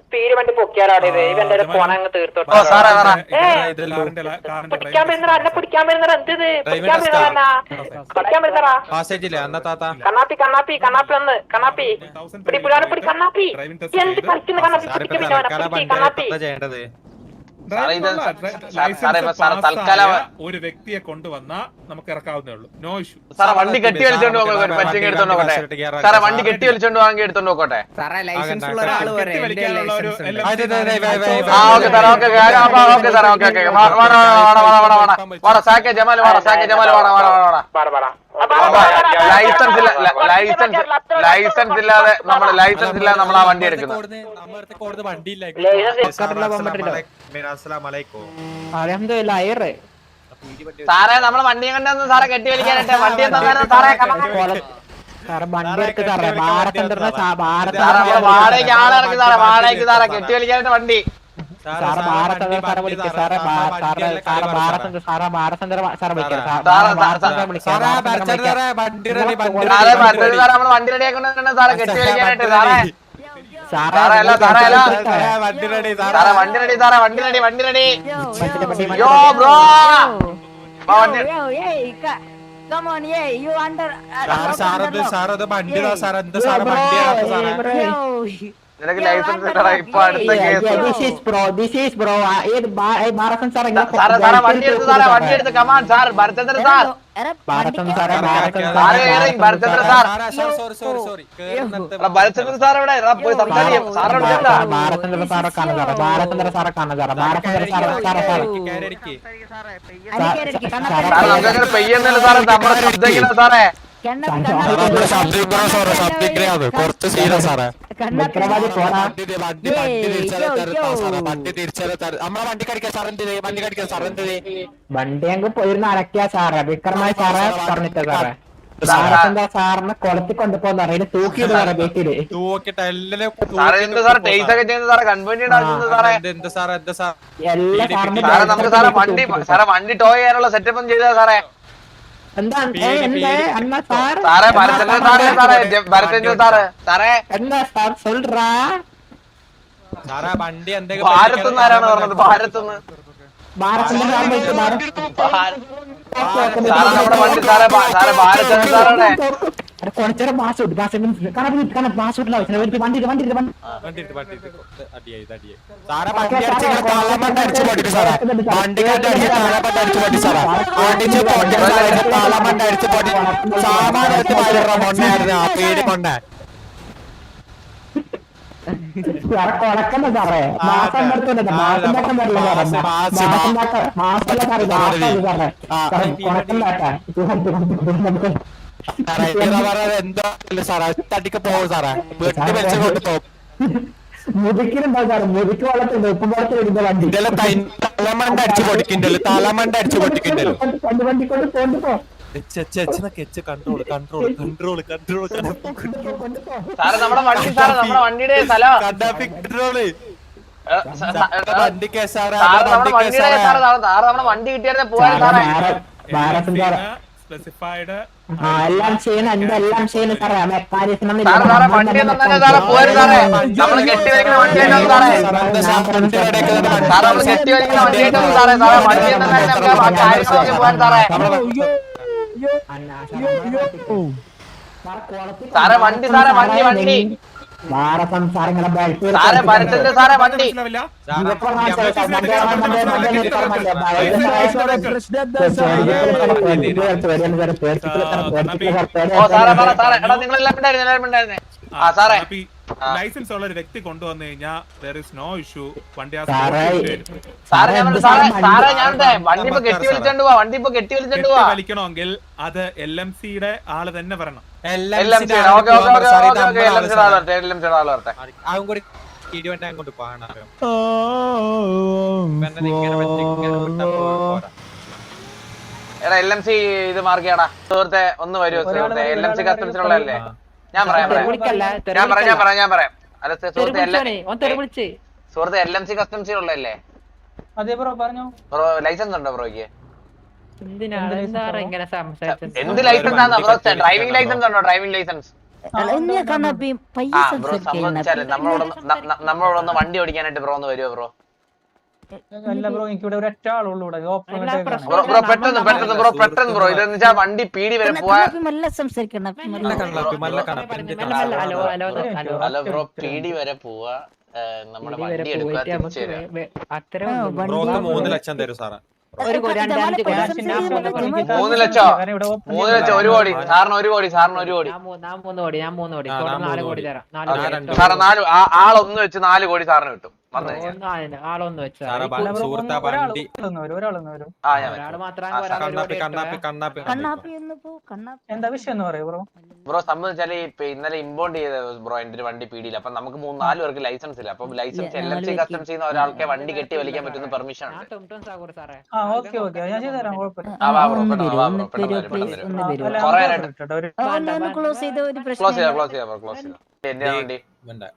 സ്പീഡ് വണ്ടി പൊക്കിയാലാടേ ഇവന്റെ പോണങ്ങ് തീർത്തോട്ടെ പിടിക്കാൻ വരുന്നടാ എന്നെ പിടിക്കാൻ വരുന്നടാ എന്തത് പിടിക്കാൻ വരുന്നടാ പിടിക്കാൻ വരുന്നടാ കണ്ണാപ്പി കണ്ണാപ്പി കണ്ണാപ്പി ഒന്ന് കണ്ണാപ്പി പിടി പിടാനെ പിടി കണ്ണാപ്പി എന്ത് കളിക്കുന്ന കണ്ണാപ്പി കണ്ണാപ്പി ഒരു വ്യക്തിയെ കൊണ്ടുവന്നാ നമുക്ക് ഇറക്കാവുന്നേ ഉള്ളൂ. No issue. സാറേ വണ്ടി കെട്ടി വലിച്ചോണ്ട് എടുത്തോണ്ട് നോക്കട്ടെ. സാറേ വണ്ടി കെട്ടി വലിച്ചോണ്ട് വാങ്ങി എടുത്തോണ്ട് നോക്കട്ടെ. സാറേ ലൈസൻസ് ഉള്ള ഒരാൾ വരെ ഓക്കെ സാറേ ഓക്കെ സാറേ ഓക്കെ വാടാ സാക്കെ ജമാൽ വാടാ സാക്കെ ജമാൽ വാടാ ലൈസൻസ് ഇല്ലാതെ നമ്മൾ ആ വണ്ടി എടുക്കുന്നത്. സാറേ നമ്മളെ വണ്ടിയെ കണ്ടെന്ന് സാറേ കെട്ടി വലിക്കാനായിട്ട് വണ്ടിയെ തന്നാലും സാറേ വാടകയ്ക്ക് ആളിറക്കി സാറേ വാടകയ്ക്ക് സാറേ കെട്ടി വലിക്കാനായിട്ട് വണ്ടി നമ്മള് വണ്ടി റെഡിയാക്കുന്ന സാറേ കെട്ടി വലിക്കാനായിട്ട് സാറേ സാറേ അല്ല സാറേ അല്ല സാറേ വണ്ടി റെഡി സാറേ വണ്ടി റെഡി യോ ബ്രോ വണ്ടി Come on, yeah, you under. നിനക്ക് ലൈസൻസ് ഇപ്പൊ അടുത്ത കേസ് സാറേ വണ്ടി എടുത്ത് സാറേ വണ്ടി എടുത്ത് come on sir Bharachandran sir Bharachandran sir Bharachandran sir എവിടെ പോയി സംസാരിക്കും സാറോട് സാറേ നമുക്കങ്ങനെ പെയ്യുന്നില്ല സാറേ നമ്മുടെ ശ്രദ്ധിക്കില്ല സാറേ കുറച്ച് സീരിയസ് സാറേ വണ്ടി അങ്ങ് പോയിരുന്ന അരക്കാ സാറേ വിക്രമായ സാറേ പറഞ്ഞിട്ട സാറേ സാറിനെ കൊളത്തി കൊണ്ടുപോകുന്ന അതിന് തൂക്കിയിട്ട് സാറേ വീട്ടില് സാറേ വണ്ടി ടോ ചെയ്യാനുള്ള സെറ്റപ്പ് ഒന്നും ചെയ്താ സാറേ എന്താ അണ്ണാ സാർ സാറേ ഭരചന്ദ്രൻ സാറേ ഭരചന്ദ്രൻ സാറ് സാറേ എന്താ സാർ சொல்றா സാറേ വണ്ടി ഭാരത്തെന്ന് ആരാണ് പറഞ്ഞത് ഭാരത്തെന്ന് സാറേ നമ്മുടെ വണ്ടി സാറേ സാറേ ഭരചന്ദ്രൻ സാറാണ് കുറച്ചേരം മാസോട്ട് മാസോട്ടില്ല വണ്ടി കൊളക്കണ്ട സാറേ മാസം മാസം തട്ടിക്ക് പോകും സാറേ വെട്ടി വെച്ച് കൊണ്ട് പോകും മുതുക്കിലുണ്ടാവും സാറേ മുതുക്ക് വളർത്തുണ്ട് ഉപ്പ് വളർത്തി വരുന്ന വണ്ടി തലമണ്ട അടിച്ചു പൊട്ടിക്കിണ്ടല്ലോ തലമണ്ട അടിച്ചു പൊട്ടിക്കിണ്ടല്ലോ വണ്ടി കൊണ്ട് കൊണ്ടുപോ കൺട്രോൾ സാറേ നമ്മുടെ വണ്ടി സാറേ നമ്മുടെ വണ്ടിയുടെ സ്ഥലം നമ്മുടെ വണ്ടി കിട്ടിയായിരുന്നെ പോവാൻ സാറേ സ്പെസിഫൈഡ് എല്ലാം ചെയ്യണം എന്തെല്ലാം ചെയ്യണം സാറേ സാറേ വണ്ടി തന്നെ സാറേ പോവാൻ സാറേ നമ്മള് കെട്ടി വയ്ക്കുന്ന വണ്ടിയായിട്ടാണ് സാറേ സാറേ നമ്മള് കെട്ടി വയ്ക്കുന്ന വണ്ടിയായിട്ടാണ് സാറേ സാറേ വണ്ടി തന്നെ കാര്യങ്ങളൊക്കെ പോവാൻ സാറേ സാറേ വണ്ടി സാറേ വണ്ടി വണ്ടി സാറേ ഭരചന്ദ്രൻ സാറേ വണ്ടി ഓ സാറേ സാറേ എടാ നിങ്ങളെല്ലാം ഉണ്ടായിരുന്നേ ആ സാറേ ലൈസൻസ് ഉള്ള ഒരു വ്യക്തി കൊണ്ടുവന്നു കഴിഞ്ഞാൽ there is no issue വണ്ടി സാറേ ഞാൻ വണ്ടി ഇപ്പൊ കെട്ടി വിളിച്ചോണ്ട് പോവാ വണ്ടി ഇപ്പൊ കെട്ടി വിളിച്ചോണ്ട് പോവാ വലിക്കണമെങ്കിൽ അത് LMC-യുടെ ആള് തന്നെ വരണം. എടാ LMC ഇത് മാർക്കിയാടാ സുഹൃത്തെ ഒന്ന് വരുമോ സുഹൃത്തെ LMC കസ്റ്റംസിനുള്ളതല്ലേ ഞാൻ പറയാം അല്ല സുഹൃത്തെ LMC കസ്റ്റംസിനുള്ളതല്ലേ ലൈസൻസ് ഉണ്ടോ ബ്രോയ്ക്ക് എന്തിനാണ് സാറേ ഇങ്ങനെ സംസാരിച്ചത്? എന്ത് ലൈസൻസ് ആണ് ബ്രോ? ഡ്രൈവിംഗ് ലൈസൻസ് ഉണ്ടോ? Driving license? ബ്രോ സംബന്ധിച്ചാല് നമ്മളോടൊന്ന് വണ്ടി ഓടിക്കാനായിട്ട് ബ്രോ ഒന്ന് വരുമോ ബ്രോ? അല്ല ബ്രോ, എനിക്കിവിടെ ഒരൊറ്റ ആളുള്ളൂ. ബ്രോ പെട്ടെന്ന് ബ്രോ, ഇതെന്ന് വെച്ചാൽ വണ്ടി പീടി വരെ പോവാ. അല്ല ബ്രോ, പീടി വരെ പോവാ, നമ്മുടെ വണ്ടി എടുക്കുക, തിരിച്ചു തരാം. അത്ര 3 ലക്ഷം തരും സാറേ. 3 ലക്ഷം 1 കോടി സാറിന് 1 കോടി ഞാൻ 3 കോടി 4 കോടി തരാം. സാറ് 4 ആളൊന്ന് വെച്ച് 4 കോടി സാറിന് കിട്ടും. ആളൊന്ന് വെച്ചാ സുഹൃത്താ വണ്ടി എന്താ വിഷയം എന്ന് പറയൂ ബ്രോ? ബ്രോ സംബന്ധിച്ചാല് ഇന്നലെ ഇമ്പോണ്ട് ചെയ്ത ബ്രോ എന്റെ ഒരു വണ്ടി പീടിയില്ല. അപ്പൊ നമുക്ക് 4 പേർക്ക് ലൈസൻസ് ഇല്ല. അപ്പൊ ലൈസൻസ് LLC കസ്റ്റംസ് ചെയ്യുന്ന ഒരാൾക്ക് വണ്ടി കെട്ടി വലിക്കാൻ പറ്റുന്ന പെർമിഷൻ ഉണ്ട്. ഓക്കെ ഞാൻ ചെയ്തുതരാം, കുഴപ്പമില്ല. ക്ലോസ് ചെയ്ത ഒരു ക്ലോസ് ചെയ്യാം. എന്റെ വണ്ടി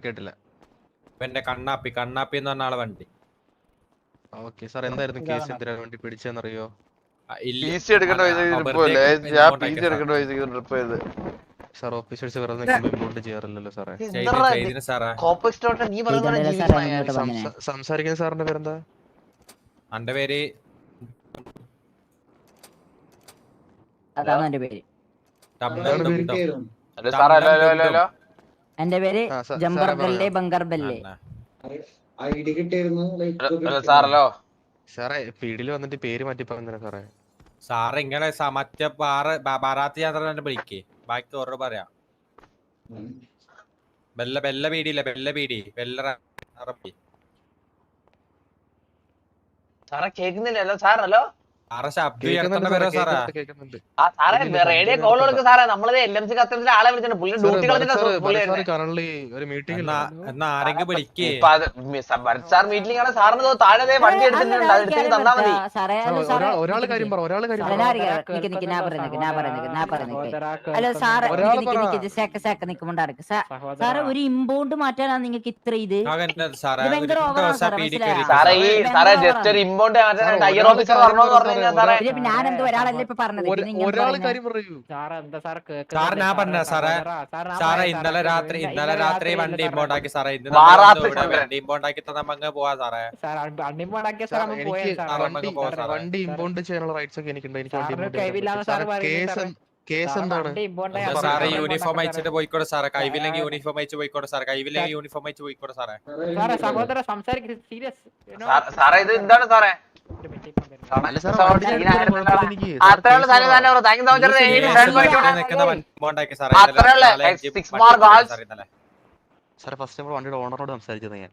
കേട്ടില്ല. എന്റെ കണ്ണാപ്പി എന്ന് പറഞ്ഞ ആളെ വണ്ടി. ഓക്കെ സാർ, എന്തായിരുന്നു കേസ്? എന്തിനാണ് വണ്ടി പിടിച്ചെന്നറിയോ? സാർ ഓഫീസേഴ്സ് വെറുതെ ഇമ്പോണ്ട് ചെയ്യാറില്ലല്ലോ സാറേ. സംസാരിക്കുന്ന സാറിന്റെ പേരെന്താ? എന്റെ പേര് എന്റെ പേര് ജംബർ ബെല്ലെ ബങ്കർ ബെല്ലെ. സാറല്ലോ സാറേ, പീടിയിൽ വന്നിട്ട് പേര് മാറ്റി പറഞ്ഞ സാറേ. സാറ് ഇങ്ങനെ മറ്റേ ബാറാത്തി യാത്ര വിളിക്കേ, ബാക്കി ഓരോ പറയാം. ബെല്ല പീടിയില്ല, സാറേ കേൾക്കുന്നില്ലല്ലോ സാറല്ലോ. റേഡിയോ കോൾ കൊടുക്കും സാറേ. നമ്മളത് LMC കസ്റ്റംസിലെ ആളെ വിളിച്ചിട്ടുണ്ട്. പുള്ളി ഡ്യൂട്ടി സാർ മീറ്റിംഗ് ആണ്. സാറിന് താഴെ വണ്ടി എടുത്തിട്ടുണ്ട്, അത് എടുത്തേക്ക് തന്നാ മതി. ഒരാള് കാര്യം പറ. ഹലോ സാറ് നിക്കുമ്പോണ്ടാർക്ക് സാറേ, ഒരു ഇമ്പോണ്ട് മാറ്റാനാണ് നിങ്ങൾക്ക് ഇത്ര ഇത്? സാറേ ജസ്റ്റ് ഒരു ഇമ്പോണ്ട് മാറ്റാൻ ഹയർ ഓഫീസർ പറഞ്ഞോന്ന് പറഞ്ഞു. ഞാനെന്തോ ഒരാളല്ലേ ഇപ്പൊ പറഞ്ഞത്. ഞാൻ പറഞ്ഞ സാറേ ഇന്നലെ രാത്രി വണ്ടി ഇമ്പോണ്ടാക്കി സാറേ. വണ്ടി ഇമ്പോണ്ടാക്കി തന്നങ്ങ് പോവാ സാറേ. വണ്ടി ഇമ്പോണ്ട് ചെയ്യാനുള്ള റൈറ്റ്സ് ഒക്കെ എനിക്കുണ്ട്. എനിക്ക് കേസ് എന്താണ് സാറേ? യൂണിഫോം അയച്ചിട്ട് പോയിക്കോട്ടെ സാറേ. കൈവില്ലെങ്കിൽ യൂണിഫോം അയച്ച് പോയിക്കോട്ടെ സാറേ. കൈവില്ലെങ്കിൽ യൂണിഫോം അയച്ച് പോയിക്കോട്ടെ സാറേ. സഹോദര സംസാരിക്കുന്നത് സീരിയസ്. സാറേ ഇത് എന്താണ് സാറേ? സാറേ ഫസ്റ്റ് നമ്മൾ വണ്ടിയുടെ ഓണറോട് സംസാരിച്ചത് ഞാൻ.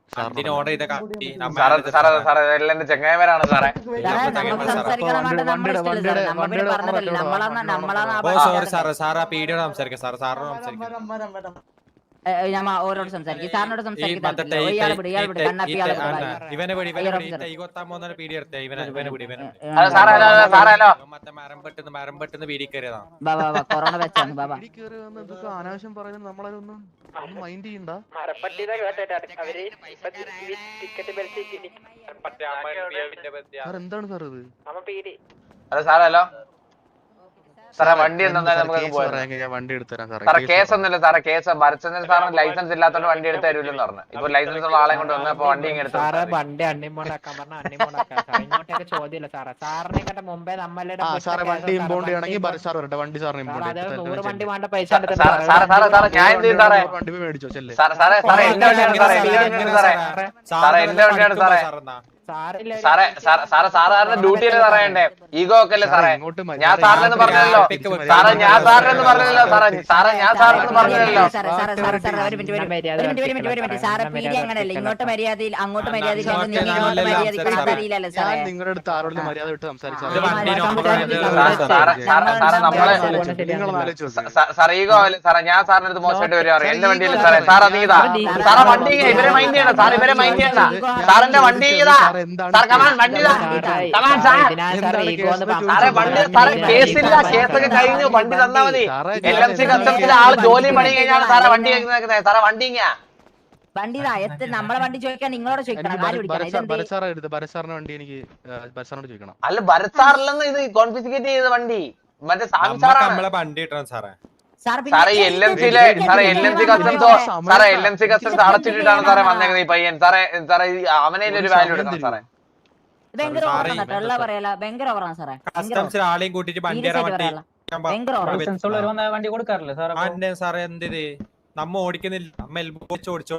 എല്ലാം ചെങ്ങായിമാരാണ് സാറേ. സാറ് ആ പീഡിയോട് സംസാരിക്കാം സാറ്. സാറിനോട് സംസാരിക്കാം. ഞാൻ ഓരോട് സംസാരിക്കും. സാറിനോട് സംസാരിക്കും. മരം പെട്ടെന്ന് പീടി കയറിയതാ. കൊറോണ വെച്ചാണ് ബാബാ. അനാവശ്യം പറയുന്നത് നമ്മളതൊന്നും മൈൻഡ് ചെയ്യണ്ട. എന്താണ് സാർ ഇത്? അതെ സാറല്ലോ. സാറേ വണ്ടി വണ്ടി എടുത്തരാം സാറേ. കേസൊന്നുമില്ല സാറേ. കേസ് ഭരചന്ദ്രൻ സാറിന് ലൈസൻസ് ഇല്ലാത്തോണ്ട് വണ്ടി എടുത്ത് തരൂലെന്ന് പറഞ്ഞു. ഇപ്പൊ ലൈസൻസ് ഉള്ള ആളെ കൊണ്ട് വന്നപ്പോ വണ്ടി എടുത്തു. വണ്ടി അണ്ണിമോണ്ടാക്കാൻ പറഞ്ഞ ഇങ്ങോട്ടേക്ക് ചോദ്യമില്ല സാറേ. സാറിനെ കണ്ട മുമ്പേ നമ്മളെ വണ്ടി ഇമ്പോണ്ട് ചെയ്യണമെങ്കിൽ സാർ വരട്ടെ. വണ്ടി സാറിന് ഇമ്പോണ്ട് 100 വണ്ടി വേണ്ട പൈസ ഞാൻ എന്ത് ചെയ്യും സാറേ? വണ്ടി മേടിച്ചോ ചെല്ലേ. സാറേ എന്റെ വണ്ടിയാണ് സാറേ. എന്റെ വണ്ടിയാണ് സാറേ. സാറിന്റെ ഡ്യൂട്ടി അല്ലേ പറയണ്ടേ? ഈഗോ ഒക്കെ അല്ലേ സാറേ? ഞാൻ സാറിനെന്ന് പറഞ്ഞല്ലോ സാറേ. ഞാൻ സാറിനെന്ന് പറഞ്ഞല്ലോ സാറേ. ഞാൻ സാറിനെന്ന് പറഞ്ഞല്ലോ. സാറേ പീഡി അങ്ങനല്ല. ഇങ്ങോട്ട് മര്യാദയിൽ അങ്ങോട്ട് മര്യാദയിൽ നിങ്ങളുടെ അടുത്ത് ആരോടും മര്യാദ വിട്ട് സംസാരിച്ചാൽ സാറേ ഈഗോ അല്ലേ സാറേ? ഞാൻ സാറിന്റെ അടുത്ത് മോശമായിട്ട് വരിക അറിയാം. എന്റെ വണ്ടിയില്ല സാറേ. സാർ നീതാ സാറേ വണ്ടി ഇവരെ മൈൻഡ് ചെയ്യണം സാർ. ഇവരെ മൈൻഡ് ചെയ്യണ്ട. സാറിന്റെ വണ്ടി ഇതാ സാർ. കമാൻ വണ്ടി കേസില്ല. കേസൊക്കെ കഴിഞ്ഞു. വണ്ടി തന്നാ മതി. LMC കസ്റ്റംസിലെ ആള് ജോലി പണി കഴിഞ്ഞാണ് സാറേ വണ്ടി വെക്കുന്നത്. സാറേ വണ്ടി വണ്ടി നമ്മളെ വണ്ടി ചോദിക്കാൻ നിങ്ങളോട് ചോദിക്കണം. കാല് പിടിക്കണം. ഇതെന്ത് ഭരസാറിന്റെ വണ്ടി എനിക്ക് ഭരസാറിനോട് ചോദിക്കണം. അല്ല ഭരത്താറില്ലെന്ന് ഇത് കോൺഫിസ്കേറ്റ് ചെയ്ത വണ്ടി മറ്റേ നമ്മളെ വണ്ടി കിട്ടണം സാറേ. സാറേ LMC കസ്റ്റംസ് സാറേ LMC കസ്റ്റംസ് അടച്ചിട്ടിട്ടാണ് സാറേ വന്നേക്കുന്നത് ഈ പയ്യൻ. സാറേ അവനെ ഒരു വാല്യൂ എടുക്കണം സാറേ. ഭയങ്കര ഓവറാണ് സാറേ. കസ്റ്റംസിൽ ആളെയും കൂട്ടിട്ട് വണ്ടി വണ്ടി കൊടുക്കാറില്ല സാറേ. എന്തിത് നമ്മ ഓടിക്കുന്നില്ല, നമ്മ ഓടിച്ചോ.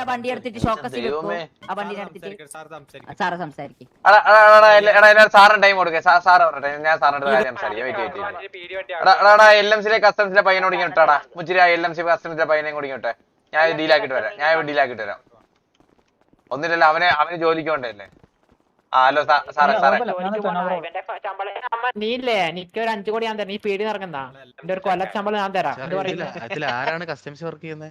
വണ്ടി എടുത്തിട്ട് ഷോക്കസ് ആ വണ്ടി സാറ് സംസാരിക്കും. സാറിന് ടൈം കൊടുക്കുക. ഞാൻ സാറിന്റെ കാര്യം സംസാരിക്കാം. LMC കസ്റ്റംസിലെ പയ്യനോട് ഇങ്ങനെ ഇട്ടാടാ മുച്ചിരി. LMC കസ്റ്റംസിലെ പയ്യനെ കൂടി ഇങ്ങോട്ടെ. ഞാൻ ഡീലാക്കിട്ട് വരാം. ഒന്നില്ലല്ലോ അവന് ജോലിക്ക് വേണ്ടല്ലേ. ഹലോ സാറേ നീല്ലേ എനിക്ക് ഒരു 5 കോടി ഞാൻ തരാം. നീ പീടി നടക്കണ്ട. എന്റെ ഒരു കൊല്ല ശമ്പളം ഞാൻ തരാം. ആരാണ് കസ്റ്റംസ് വർക്ക് ചെയ്യുന്നത്?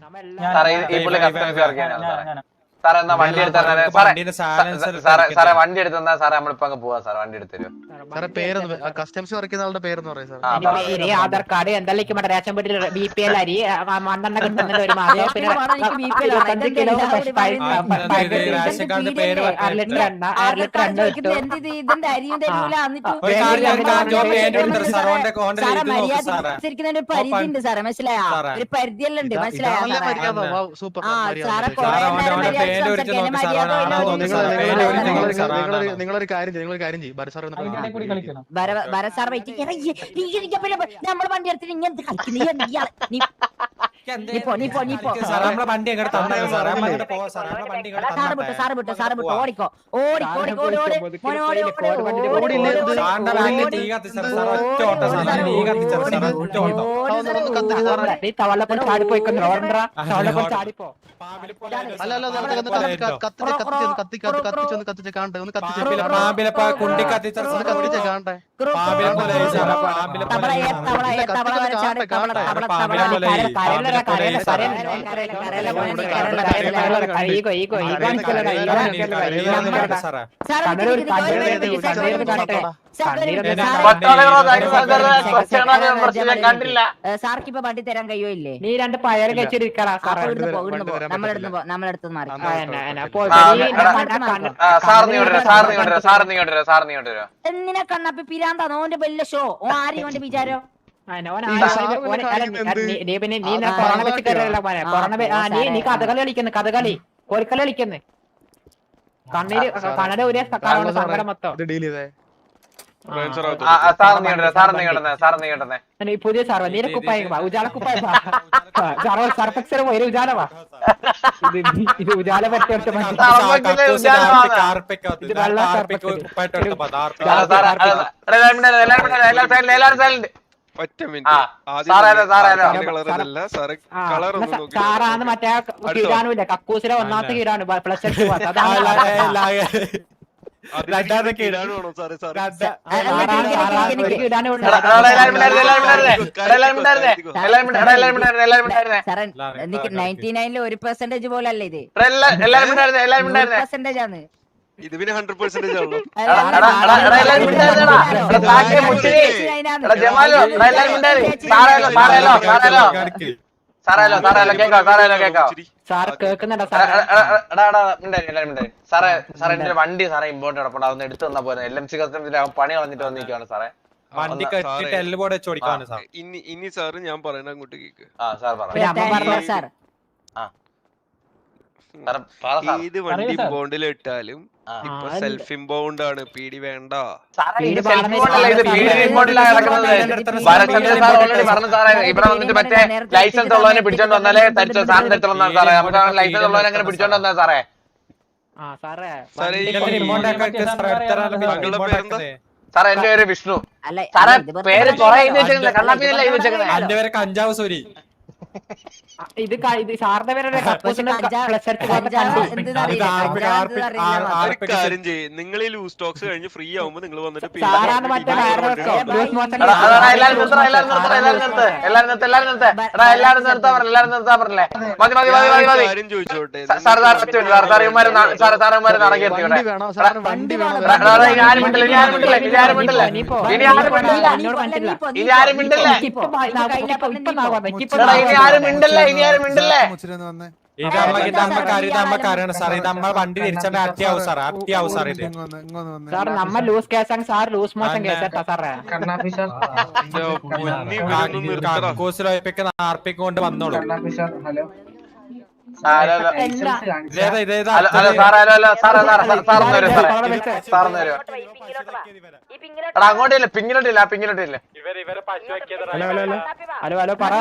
ഈ പുള്ളി കസ്റ്റംസ് വർക്ക് ചെയ്യാനാണ് സാറേ. എന്നാ വണ്ടി എടുത്താൽ സാറേ വണ്ടി എടുത്താ സാറേ നമ്മളിപ്പോ അങ്ങ് പോവാ സാറേ. വണ്ടി എടുത്തരും സാറേ. പേര് കസ്റ്റംസ് വർക്ക് ചെയ്യുന്ന ആളുടെ പേരെന്ന് പറയാം സാർ. ആധാർ കാർഡ് എന്തെല്ലാം റേഷൻ പെട്ടി BPL അരി മണ്ണെണ്ണ കിട്ടുന്നുണ്ട്. ഒരു മാസം പിന്നെ 25 കിലോ 1 ലിറ്റർ എണ്ണ 1 ലിറ്റർ എണ്ണ കിട്ടും. പരിധി ഉണ്ട് സാറേ. മനസ്സിലായോ? ഒരു പരിധിയെല്ലാം ഉണ്ട്. മനസ്സിലായോ? നിങ്ങളൊരു കാര്യം ചെയ്യും. നമ്മളെ വണ്ടി എടുത്തിട്ട് ഇങ്ങനെ സാറ് വിട്ടോ ഓടിക്കോ. തവളപ്പം ചാടിപ്പോയിക്കൊണ്ടോ ചാടിപ്പോ. സാർക്കിപ്പോ വണ്ടി തരാൻ കഴിയില്ലേ? നീ 2 പയറ് കഴിച്ചിരിക്കടാ. നമ്മളെടുത്ത് മാറി എന്തിനാ കണ്ണപ്പി പിരാന്താണോ? ഓന്റെ വലിയ ഷോ. ഓ ആരും ഓന്റെ വിചാരം നീ കഥകളി കളിക്കുന്നു. കഥകളി കോരിക്കളി കളിക്കുന്നു. കണ്ണീര് കണ്ണട ഒരു സങ്കടം മൊത്തം. പുതിയ സാറ് നീല കുപ്പായ ഉജാല കുപ്പായ സർഫക്സർ ഒരു ഉജാലവാ. ഇത് ഉജാല പറ്റിയ സാറാണ് മറ്റേ കീടാനുമില്ല. കക്കൂസിലെ 1ാമത്തെ കീടാണ് പ്ലസ് എനിക്ക് 99 1% പോലല്ലേ ഇത്. പെർസെന്റേജ് ആണ് ഇത്. പിന്നെ 100% ആണല്ലോ. സാറ് കേൾക്കുന്നുണ്ടോ? സാറേ എന്റെ വണ്ടി സാറേ ഇമ്പോർട്ടൻ്റ് കിടപ്പുണ്ട്. അതൊന്ന് എടുത്തു തന്നാ പോലെ. LMC കസ്റ്റംസിൽ പണി കളഞ്ഞിട്ട് വന്നിരിക്കുകയാണ് സാറേ. ഇനി സാറ് ഞാൻ പറയണ അങ്ങോട്ട് കേക്ക്. ഏത് വണ്ടി ഇമ്പോണ്ടിൽ ഇട്ടാലും ഇപ്പൊ സെൽഫ് ഇമ്പോണ്ട് ആണ്. പീടി വേണ്ട. ഇവിടെ വന്നിട്ട് മറ്റേ ലൈസൻസ് ഉള്ളവനെ പിടിച്ചോണ്ട് വന്നാലേ തരിച്ചോ സാറിന്റെ അടുത്ത് വന്നാൽ സാറേ. നമുക്ക് ലൈസൻസ് ഉള്ളവനെ അങ്ങനെ പിടിച്ചോണ്ട് വന്നാൽ സാറേ. സാറേ എന്റെ പേര് വിഷ്ണു. സാറേ പേര് കൊറേ കണ്ണാപ്പിന്നല്ല ഇത് വെച്ചേക്കുന്നത്. എന്റെ പേര് കഞ്ചാവ് സൂരി. ഇത് സാറിന്റെ പേരുടെ കാര്യം ചെയ്യും, നിങ്ങൾ ഈ ലൂസ് ടോക്സ് കഴിഞ്ഞ് ഫ്രീ ആവുമ്പോ നിങ്ങൾ വന്നിട്ട് സാറാണ് മറ്റേ എല്ലാരും നിർത്താൻ പറഞ്ഞില്ലേ? കാര്യം ചോദിച്ചോട്ടെ. വണ്ടി വേണോ? വണ്ടി തിരിച്ചാൽ അത്യാവും സാർ, അത്യാവും സാർ. ഇത് സാർ നമ്മ ലൂസ് കേസാണ് സാർ, ലൂസ് മോശം കേസാ സാറേ. കക്കൂസിലോപ്പിക്ക് നാർപ്പിക്ക് കൊണ്ട് വന്നോളൂ. അങ്ങോട്ടില്ല, പിങ്ങിലോട്ടില്ല, പിങ്ങിലോട്ടില്ല. ഹലോ ഹലോ പറ.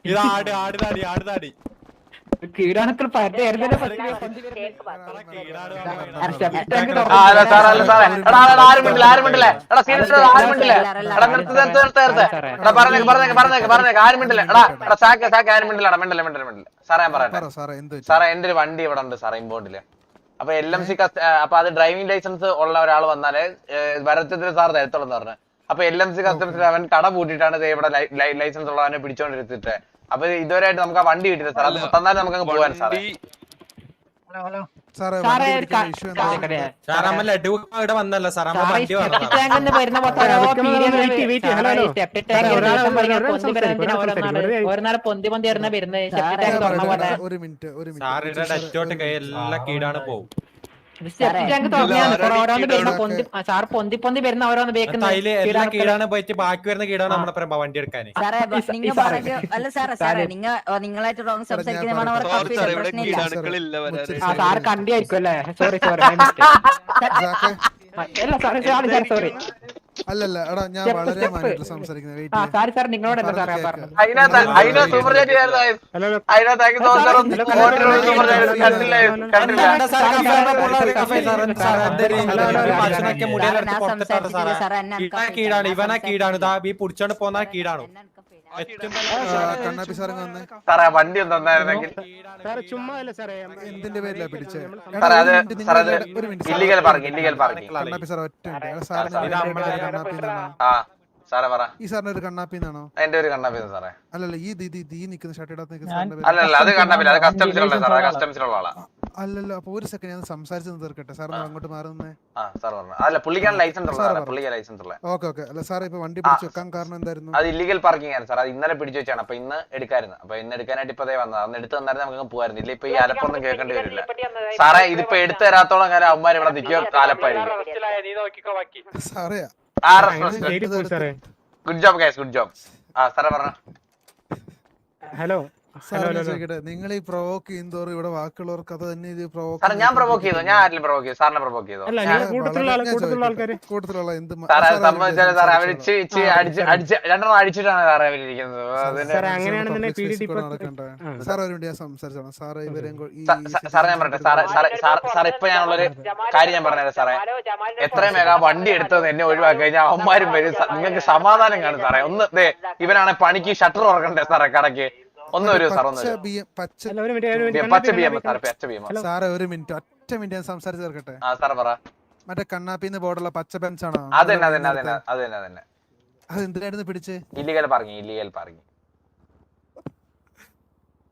ഇത് ആടുതാടി കീടാണുക്കൾ പറ്റായിരുന്നു. സാറേ എന്റെ ഒരു വണ്ടി ഇവിടെ ഉണ്ട് സാറേ, ഇമ്പോർട്ടില്. അപ്പൊ LMC അപ്പൊ അത് ഡ്രൈവിംഗ് ലൈസൻസ് ഉള്ള ഒരാൾ വന്നാലേ വരച്ചത്തിന് സാർ തരത്തുള്ളൂ പറഞ്ഞു. അപ്പൊ LMC കസ്റ്റംസിൽ അവൻ കട പൂട്ടിയിട്ടാണ് ഇവിടെ ലൈസൻസ് ഉള്ളവനെ പിടിച്ചോണ്ടിരുത്തിട്ട്. അപ്പൊ ഇതുവരെയായിട്ട് നമുക്ക് ആ വണ്ടി കിട്ടില്ല സാർ. അത് തന്നാലും നമുക്ക് അങ്ങ് പോവാൻ സാറേ. ഇവിടെ വന്നല്ലോ സാർ, വണ്ടി പൊന്തി പൊന്തി വരുന്നത്. സാറിന്റെ ഡെറ്റോട്ട് കൈ എല്ലാ കീടാണ് പോകും. സാർ പൊന്തി പൊന്തി വരുന്ന ഓരോന്ന് അതില് എല്ലാ കീടാണ് പോയിട്ട് ബാക്കി വരുന്ന കീടാണ് നമ്മുടെ വണ്ടി എടുക്കാൻ. അല്ല സാറേ സാറേ നിങ്ങളായിട്ട് റോങ് സംസാരിക്കുന്ന സാർ കണ്ടിയായിരിക്കും അല്ലേ? Sorry sorry sorry. അല്ലല്ല എടാ, ഞാൻ വളരെ മാന്യമായിട്ട് സംസാരിക്കുന്നത്. സാറി സാർ നിങ്ങളോടല്ല സാറേ പറഞ്ഞത്. കീടാണ് ഇവനാ കീടാണ് ഈ പുടിച്ചോണ്ട് പോന്ന കീടാണ്. സാറേ വണ്ടി ഒന്ന് തന്നായിരുന്നെങ്കിൽ. എന്തിന്റെ പേരിലാ പിടിച്ചേ? Illegal parking, illegal parking. ആ സാറേ പറ. ഈ സാറിന് ഒരു കണ്ണാപ്പിന്നാണോ? എന്റെ ഒരു കണ്ണാപ്പിന്ന് സാറേ. അല്ലല്ല, ഈ നിക്കുന്ന ഷർട്ട് ഇടാത്ത അല്ലല്ല, അത് കണ്ണാപ്പില്ല, അത് കസ്റ്റംസിലുള്ള സാറേ, കസ്റ്റംസിലുള്ള ആളാ. അല്ലല്ലോ, അപ്പൊ ഒരു സെക്കൻഡ് ഞാൻ സംസാരിച്ചു തീർക്കട്ടെ. സാർ അങ്ങോട്ട് മാറുന്നേ. സാർ പറഞ്ഞു അല്ല, പുള്ളിക്കാണ് ലൈസൻസ് ഉള്ളത്, പുള്ളിക്ക് ലൈസൻസ് ഉള്ളത്. Okay okay. അല്ല സാറേ, ഇപ്പൊ വണ്ടി പിടിച്ചു വെക്കാൻ കാരണം എന്തായിരുന്നു? അത് ഇല്ലീഗൽ പാർക്കിംഗ് ആണ് സാർ. അത് ഇന്നലെ പിടിച്ചു വെച്ചാണ്. അപ്പൊ ഇന്ന് എടുക്കായിരുന്നു. അപ്പൊ ഇന്ന് എടുക്കാനായിട്ട് ഇപ്പൊ വന്നത്. അന്ന് എടുത്ത് തന്നായിരുന്നു നമുക്ക് പോകായിരുന്നു. ഇല്ല ഇപ്പൊ ഈ അലപ്പൊന്നും കേൾക്കേണ്ടി വരില്ല സാറേ. ഇതിപ്പോ എടുത്തു തരാത്തോളം കാലം അവന്മാർ ഇവിടെ നിൽക്കുക ആലപ്പായിരിക്കും. സാറേ good job guys, good job. ആ സാറേ പറഞ്ഞ. ഹലോ ചോദിക്കട്ടെ, നിങ്ങൾ ഈ പ്രൊവോക്ക് ചെയ്യുന്നതോറും ഇവിടെ ബാക്കിയുള്ളവർക്ക് അത് തന്നെ ഇത് സാറേ ഞാൻ പ്രൊവോക്ക് ചെയ്തു? ഞാൻ ആരിലും പ്രൊവോക്ക് ചെയ്തു? സാറിനെ പ്രൊവോക്ക് ചെയ്തു? കൂട്ടത്തിലുള്ള എന്ത് സാറേ സംബന്ധിച്ചാൽ സാറേ അവര് രണ്ടെണ്ണം അടിച്ചിട്ടാണ് സാറേ അവരിയ്ക്കുന്നത്. സാർ ഒരു ഞാൻ സംസാരിച്ചോളാം സാറേ. ഇവരെയും സാറേ ഞാൻ പറയട്ടെ സാറേ, സാറേ ഇപ്പൊ ഞാനുള്ളൊരു കാര്യം ഞാൻ പറഞ്ഞത് സാറേ. എത്രയും വേഗം വണ്ടി എടുത്തത് എന്നെ ഒഴിവാക്കി കഴിഞ്ഞാൽ അവന്മാരും വരും. നിങ്ങൾക്ക് സമാധാനം കാണും സാറേ. ഒന്ന് ഇവനാണ് പണിക്ക് ഷട്ടർ തുറക്കണ്ടേ സാറേ കടക്ക്. ഒന്ന് വരൂ സാർ, ഒന്ന് പച്ച ബി എം സാറേ, പച്ച ബി എം. സാറേ ഒരു മിനിറ്റ്, ഒറ്റ മിനിറ്റ് ഞാൻ സംസാരിച്ച് തീർക്കട്ടെ. ആ സാറേ പറ. മറ്റേ കണ്ണാപ്പിന്ന് ബോർഡുള്ള പച്ച ബെൻസ് ആണോ? അതന്നെ അതന്നെ അതന്നെ അതന്നെ അതന്നെ. അത് എന്തിനായിരുന്നു പിടിച്ചേ? Illegal parking, illegal parking.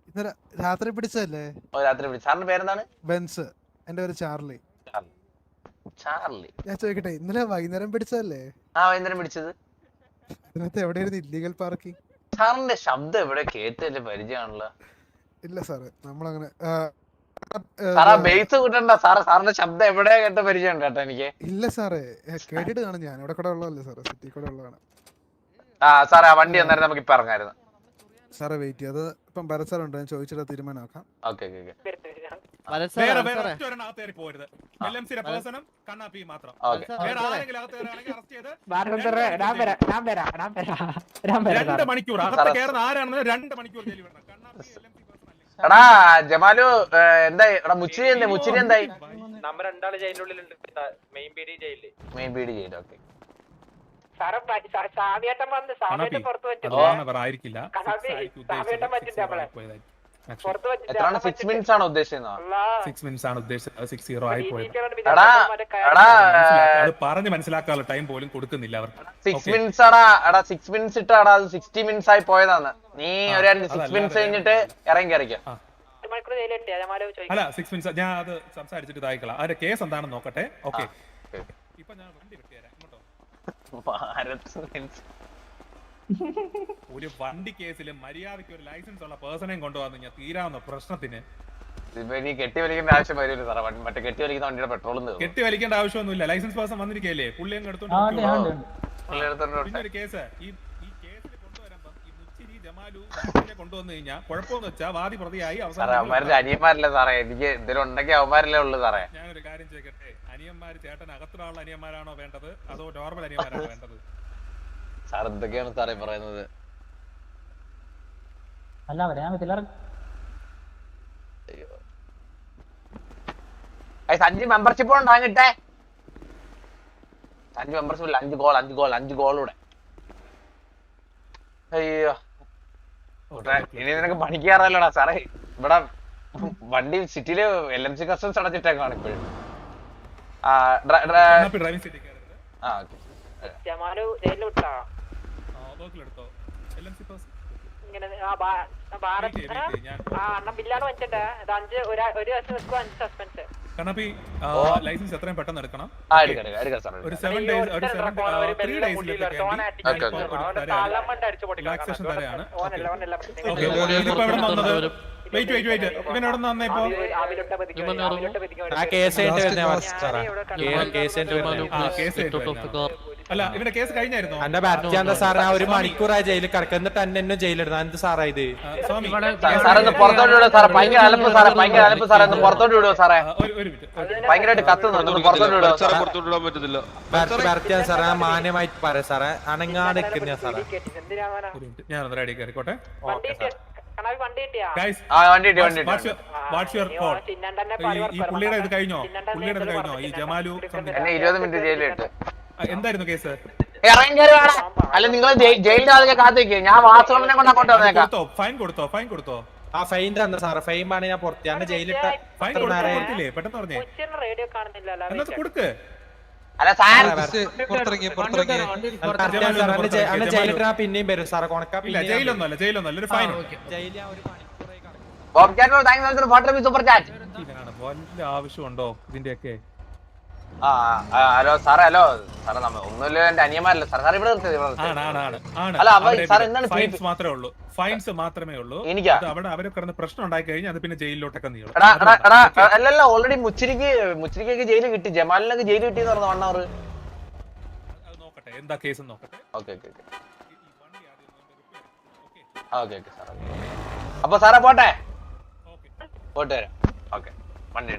ഇന്നലെ രാത്രി പിടിച്ചതല്ലേ? രാത്രി പിടിച്ചു. സാറിന്റെ പേരെന്താണ്? ബെൻസ്. എന്റെ പേര് ചാർലി. ചാർലി. ഞാൻ ചോദിക്കട്ടെ, ഇന്നലെ വൈകുന്നേരം പിടിച്ചതല്ലേ? ആ വൈകുന്നേരം പിടിച്ചത്. ഇതിനകത്ത് എവിടെയായിരുന്നു ഇല്ലീഗൽ പാർക്കിംഗ്? സാറിന്റെ ശബ്ദം എവിടെ കേട്ടല്ലേ പരിചയമാണല്ലോ? ഇല്ല സാറേ, നമ്മളങ്ങനെ സാറാ ബേസ് കൂട്ടണ്ട സാറേ. സാറിന്റെ ശബ്ദം എവിടെയാ കേട്ട പരിചയം കേട്ടോ എനിക്ക്. ഇല്ല സാറേ, കേട്ടിട്ട് കാണും. ഞാൻ ഇവിടെ കൂടെ ഉള്ളതല്ലേ സാറേ, സിറ്റി കൂടെ ഉള്ളതാണ്. ആ സാറേ ആ വണ്ടി അന്നേരം നമുക്ക് ഇപ്പൊ ഇറങ്ങായിരുന്നു സാറേ. വെയിറ്റ് ചെയ്ത് ഇപ്പം ഭരത് സാർ ഉണ്ട്, ഞാൻ ചോദിച്ചിട്ട് തീരുമാനമാക്കാം. Okay okay okay. എടാ ജമാലു എന്തായി? എടാ മുച്ചിരി എന്തായി? മുച്ചിരി എന്തായി? നമ്മൾ രണ്ടാള് ജയിലിനുള്ളിലുണ്ട്. മെയിൻ ബീഡി ജയിലില്. മെയിൻ ബീഡി ജയിൽ. ഓക്കെ സാവിയേട്ടൻ വന്ന് സാവിയേട്ടൻ പുറത്ത് വെച്ചിട്ട് ആയിരിക്കില്ല പുറത്ത് വെച്ചിട്ട് എത്രയാണ് 6 മിനിറ്റ്സ് ആണ് ഉദ്ദേശിക്കുന്നത് 6 മിനിറ്റ്സ് ആണ് ഉദ്ദേശിച്ചത് 6-0 ആയി പോയത് അത് പറഞ്ഞ് മനസ്സിലാക്കാനുള്ള ടൈം പോലും കൊടുക്കുന്നില്ല അവർക്ക് 6 മിനിറ്റ്സ് ആടാ 6 മിനിറ്റ്സ് ഇട്ടാടാ അത് 60 മിനിറ്റ്സ് ആയി പോയതാണ് നീ ഒരു 6 മിനിറ്റ്സ് കഴിഞ്ഞിട്ട് ഇറങ്ങി ഇറക്കാം അല്ല 6 മിനിറ്റ്സ് ഞാൻ അത് സംസാരിച്ചിട്ട് ഇതായിക്കളാം അതിന്റെ കേസ് എന്താണെന്ന് നോക്കട്ടെ ഓക്കെ ഇപ്പൊ ഞാൻ വണ്ടി വിട്ടുതരാം ഇങ്ങോട്ടോ ഒരു വണ്ടി കേസിൽ മര്യാദയ്ക്ക് ഒരു ലൈസൻസ് ഉള്ള പേഴ്സണേയും കൊണ്ടുവന്നു ഞാൻ തീരാവുന്ന പ്രശ്നത്തിന് കെട്ടി വലിക്കേണ്ട ആവശ്യം വരില്ല സാറേ മറ്റേ കെട്ടി വലിക്കുന്ന വണ്ടിയുടെ പെട്രോൾ കെട്ടി വലിക്കേണ്ട ആവശ്യമൊന്നുമില്ല ലൈസൻസ് പേഴ്സൺ വന്നിരിക്കല്ലേ പുള്ളി അങ്ങ് എടുത്തോണ്ട് ഒരു കേസ് ഈ കേസിൽ കൊണ്ടുവരുമ്പോ ഈ മുച്ചിരി ജമാലു കൊണ്ടുവന്നു കഴിഞ്ഞാൽ കുഴപ്പമെന്ന് വെച്ചാൽ വാദി പ്രതിയായി അവന്മാരുടെ അനിയന്മാരല്ലേ സാറേ എനിക്ക് എന്തെങ്കിലും ഉണ്ടെങ്കിൽ അവന്മാരല്ലേ ഉള്ളു സാറേ ഞാനൊരു കാര്യം ചോദിക്കട്ടെ അനിയന്മാര് ചേട്ടൻ അകത്തുള്ള അനിയന്മാരാണോ വേണ്ടത് അതോ നോർമൽ അനിയന്മാരാണോ വേണ്ടത് സാർ എന്തൊക്കെയാണ് സാറേ പറയുന്നത് അല്ല വരാൻ പറ്റില്ല സഞ്ജി മെമ്പർഷിപ്പ് ഉണ്ടാകിട്ടെ സഞ്ജി മെമ്പർഷിപ്പ് 5 ഗോളൂടെ അയ്യോ ഇനി നിനക്ക് പണിക്കാറല്ലോടാ സാറേ ഇവിടെ വണ്ടി സിറ്റിയില് LMC കസ്റ്റംസ് അടച്ചിട്ടേക്കാണ് ഇപ്പോഴും ബില്ലാണ് വെച്ചിട്ട് 5 ഒരു വർഷം വെക്കും 5 സസ്പെൻസ് ലൈസൻസ് എത്രയും പെട്ടെന്ന് എടുക്കണം ഒരു 7 ഡേയ്സ് റിലാക്സേഷൻ തരാണ് ഇതിപ്പോ എവിടെ വന്നത് വെയിറ്റ് ഇവനോട് വന്നേ ഇപ്പൊ അല്ല ഇവന്റെ കേസ് കഴിഞ്ഞായിരുന്നു എന്റെ ബാറ്റാന്താ സാറേ ഒരു മണിക്കൂറായി ജയിലിൽ കിടക്കുന്നിട്ട് എന്നെ ജയിലിടുന്ന എന്ത് സാറാ ഇത് പുറത്തോട്ട് വിടുവോ സാറേ ഭയങ്കര അലപ്പ് സാറേ പുറത്തോട്ട് വിടുവോ സാറേ ഭയങ്കരമായിട്ട് കത്തുന്നുണ്ട് പുറത്തോട്ട് വിടുവോ ബാറ്റാൻ സാറേ മാന്യമായിട്ട് പറയാം സാറേ അനങ്ങാതെ നിൽക്കുന്ന സാറേ ഞാൻ റെഡി കയറിക്കോട്ടെ ഈ പുള്ളിയുടെ ഇത് കഴിഞ്ഞോ ഈ ജമാലു എന്നെ 20 മിനിറ്റ് ജയിലിട്ട് എന്തായിരുന്നു കേസ് അല്ല നിങ്ങൾ ജയിലിന്റെ ആളുകൾ കാത്തിരിക്കുക ഞാൻ വാസവനെ കൊണ്ട് അങ്ങോട്ട് വന്നേക്കാം ഫൈൻ കൊടുത്തോ ആ ഫൈൻ തന്ന സാറേ ഫൈൻ ആണ് ഞാൻ പുറത്ത് ഞാൻ ജയിലിട്ട ഫൈൻ കൊടുത്തില്ലേ പെട്ടെന്ന് പറഞ്ഞേ എന്നാ കൊടുക്ക് അല്ല സാർ ജയിലിട്ടാ പിന്നെയും വരും സാറേ കൊണക്ക ജയിലൊന്നല്ല ഒരു ഫൈൻ സൂപ്പർ ചാറ്റ് വല്ല ആവശ്യമുണ്ടോ ഇതിന്റെയൊക്കെ ഹലോ സാറേ ഒന്നുമില്ല എന്റെ അനിയന്മാരല്ലേ സാർ ഇവിടെ മാത്രമേ ഉള്ളൂ ഫൈൻസ് മാത്രമേ ഉള്ളൂ എനിക്ക് അവിടെ അവരെ കിടന്ന് പ്രശ്നം ഉണ്ടായി കഴിഞ്ഞാൽ അത് പിന്നെ ജയിലിലോട്ടൊക്കെ നീളും അല്ലല്ല ഓൾറെഡി മുച്ചിരിക്കൊക്കെ ജയില് കിട്ടി ജമാലിനൊക്കെ ജയില് കിട്ടിയെന്ന് പറഞ്ഞു 1 hour നോക്കട്ടെ എന്താ കേസ് നോക്കട്ടെ ഓക്കെ സാർ അപ്പൊ സാറേ പോട്ടെ വരാം ഓക്കെ വണ്ടി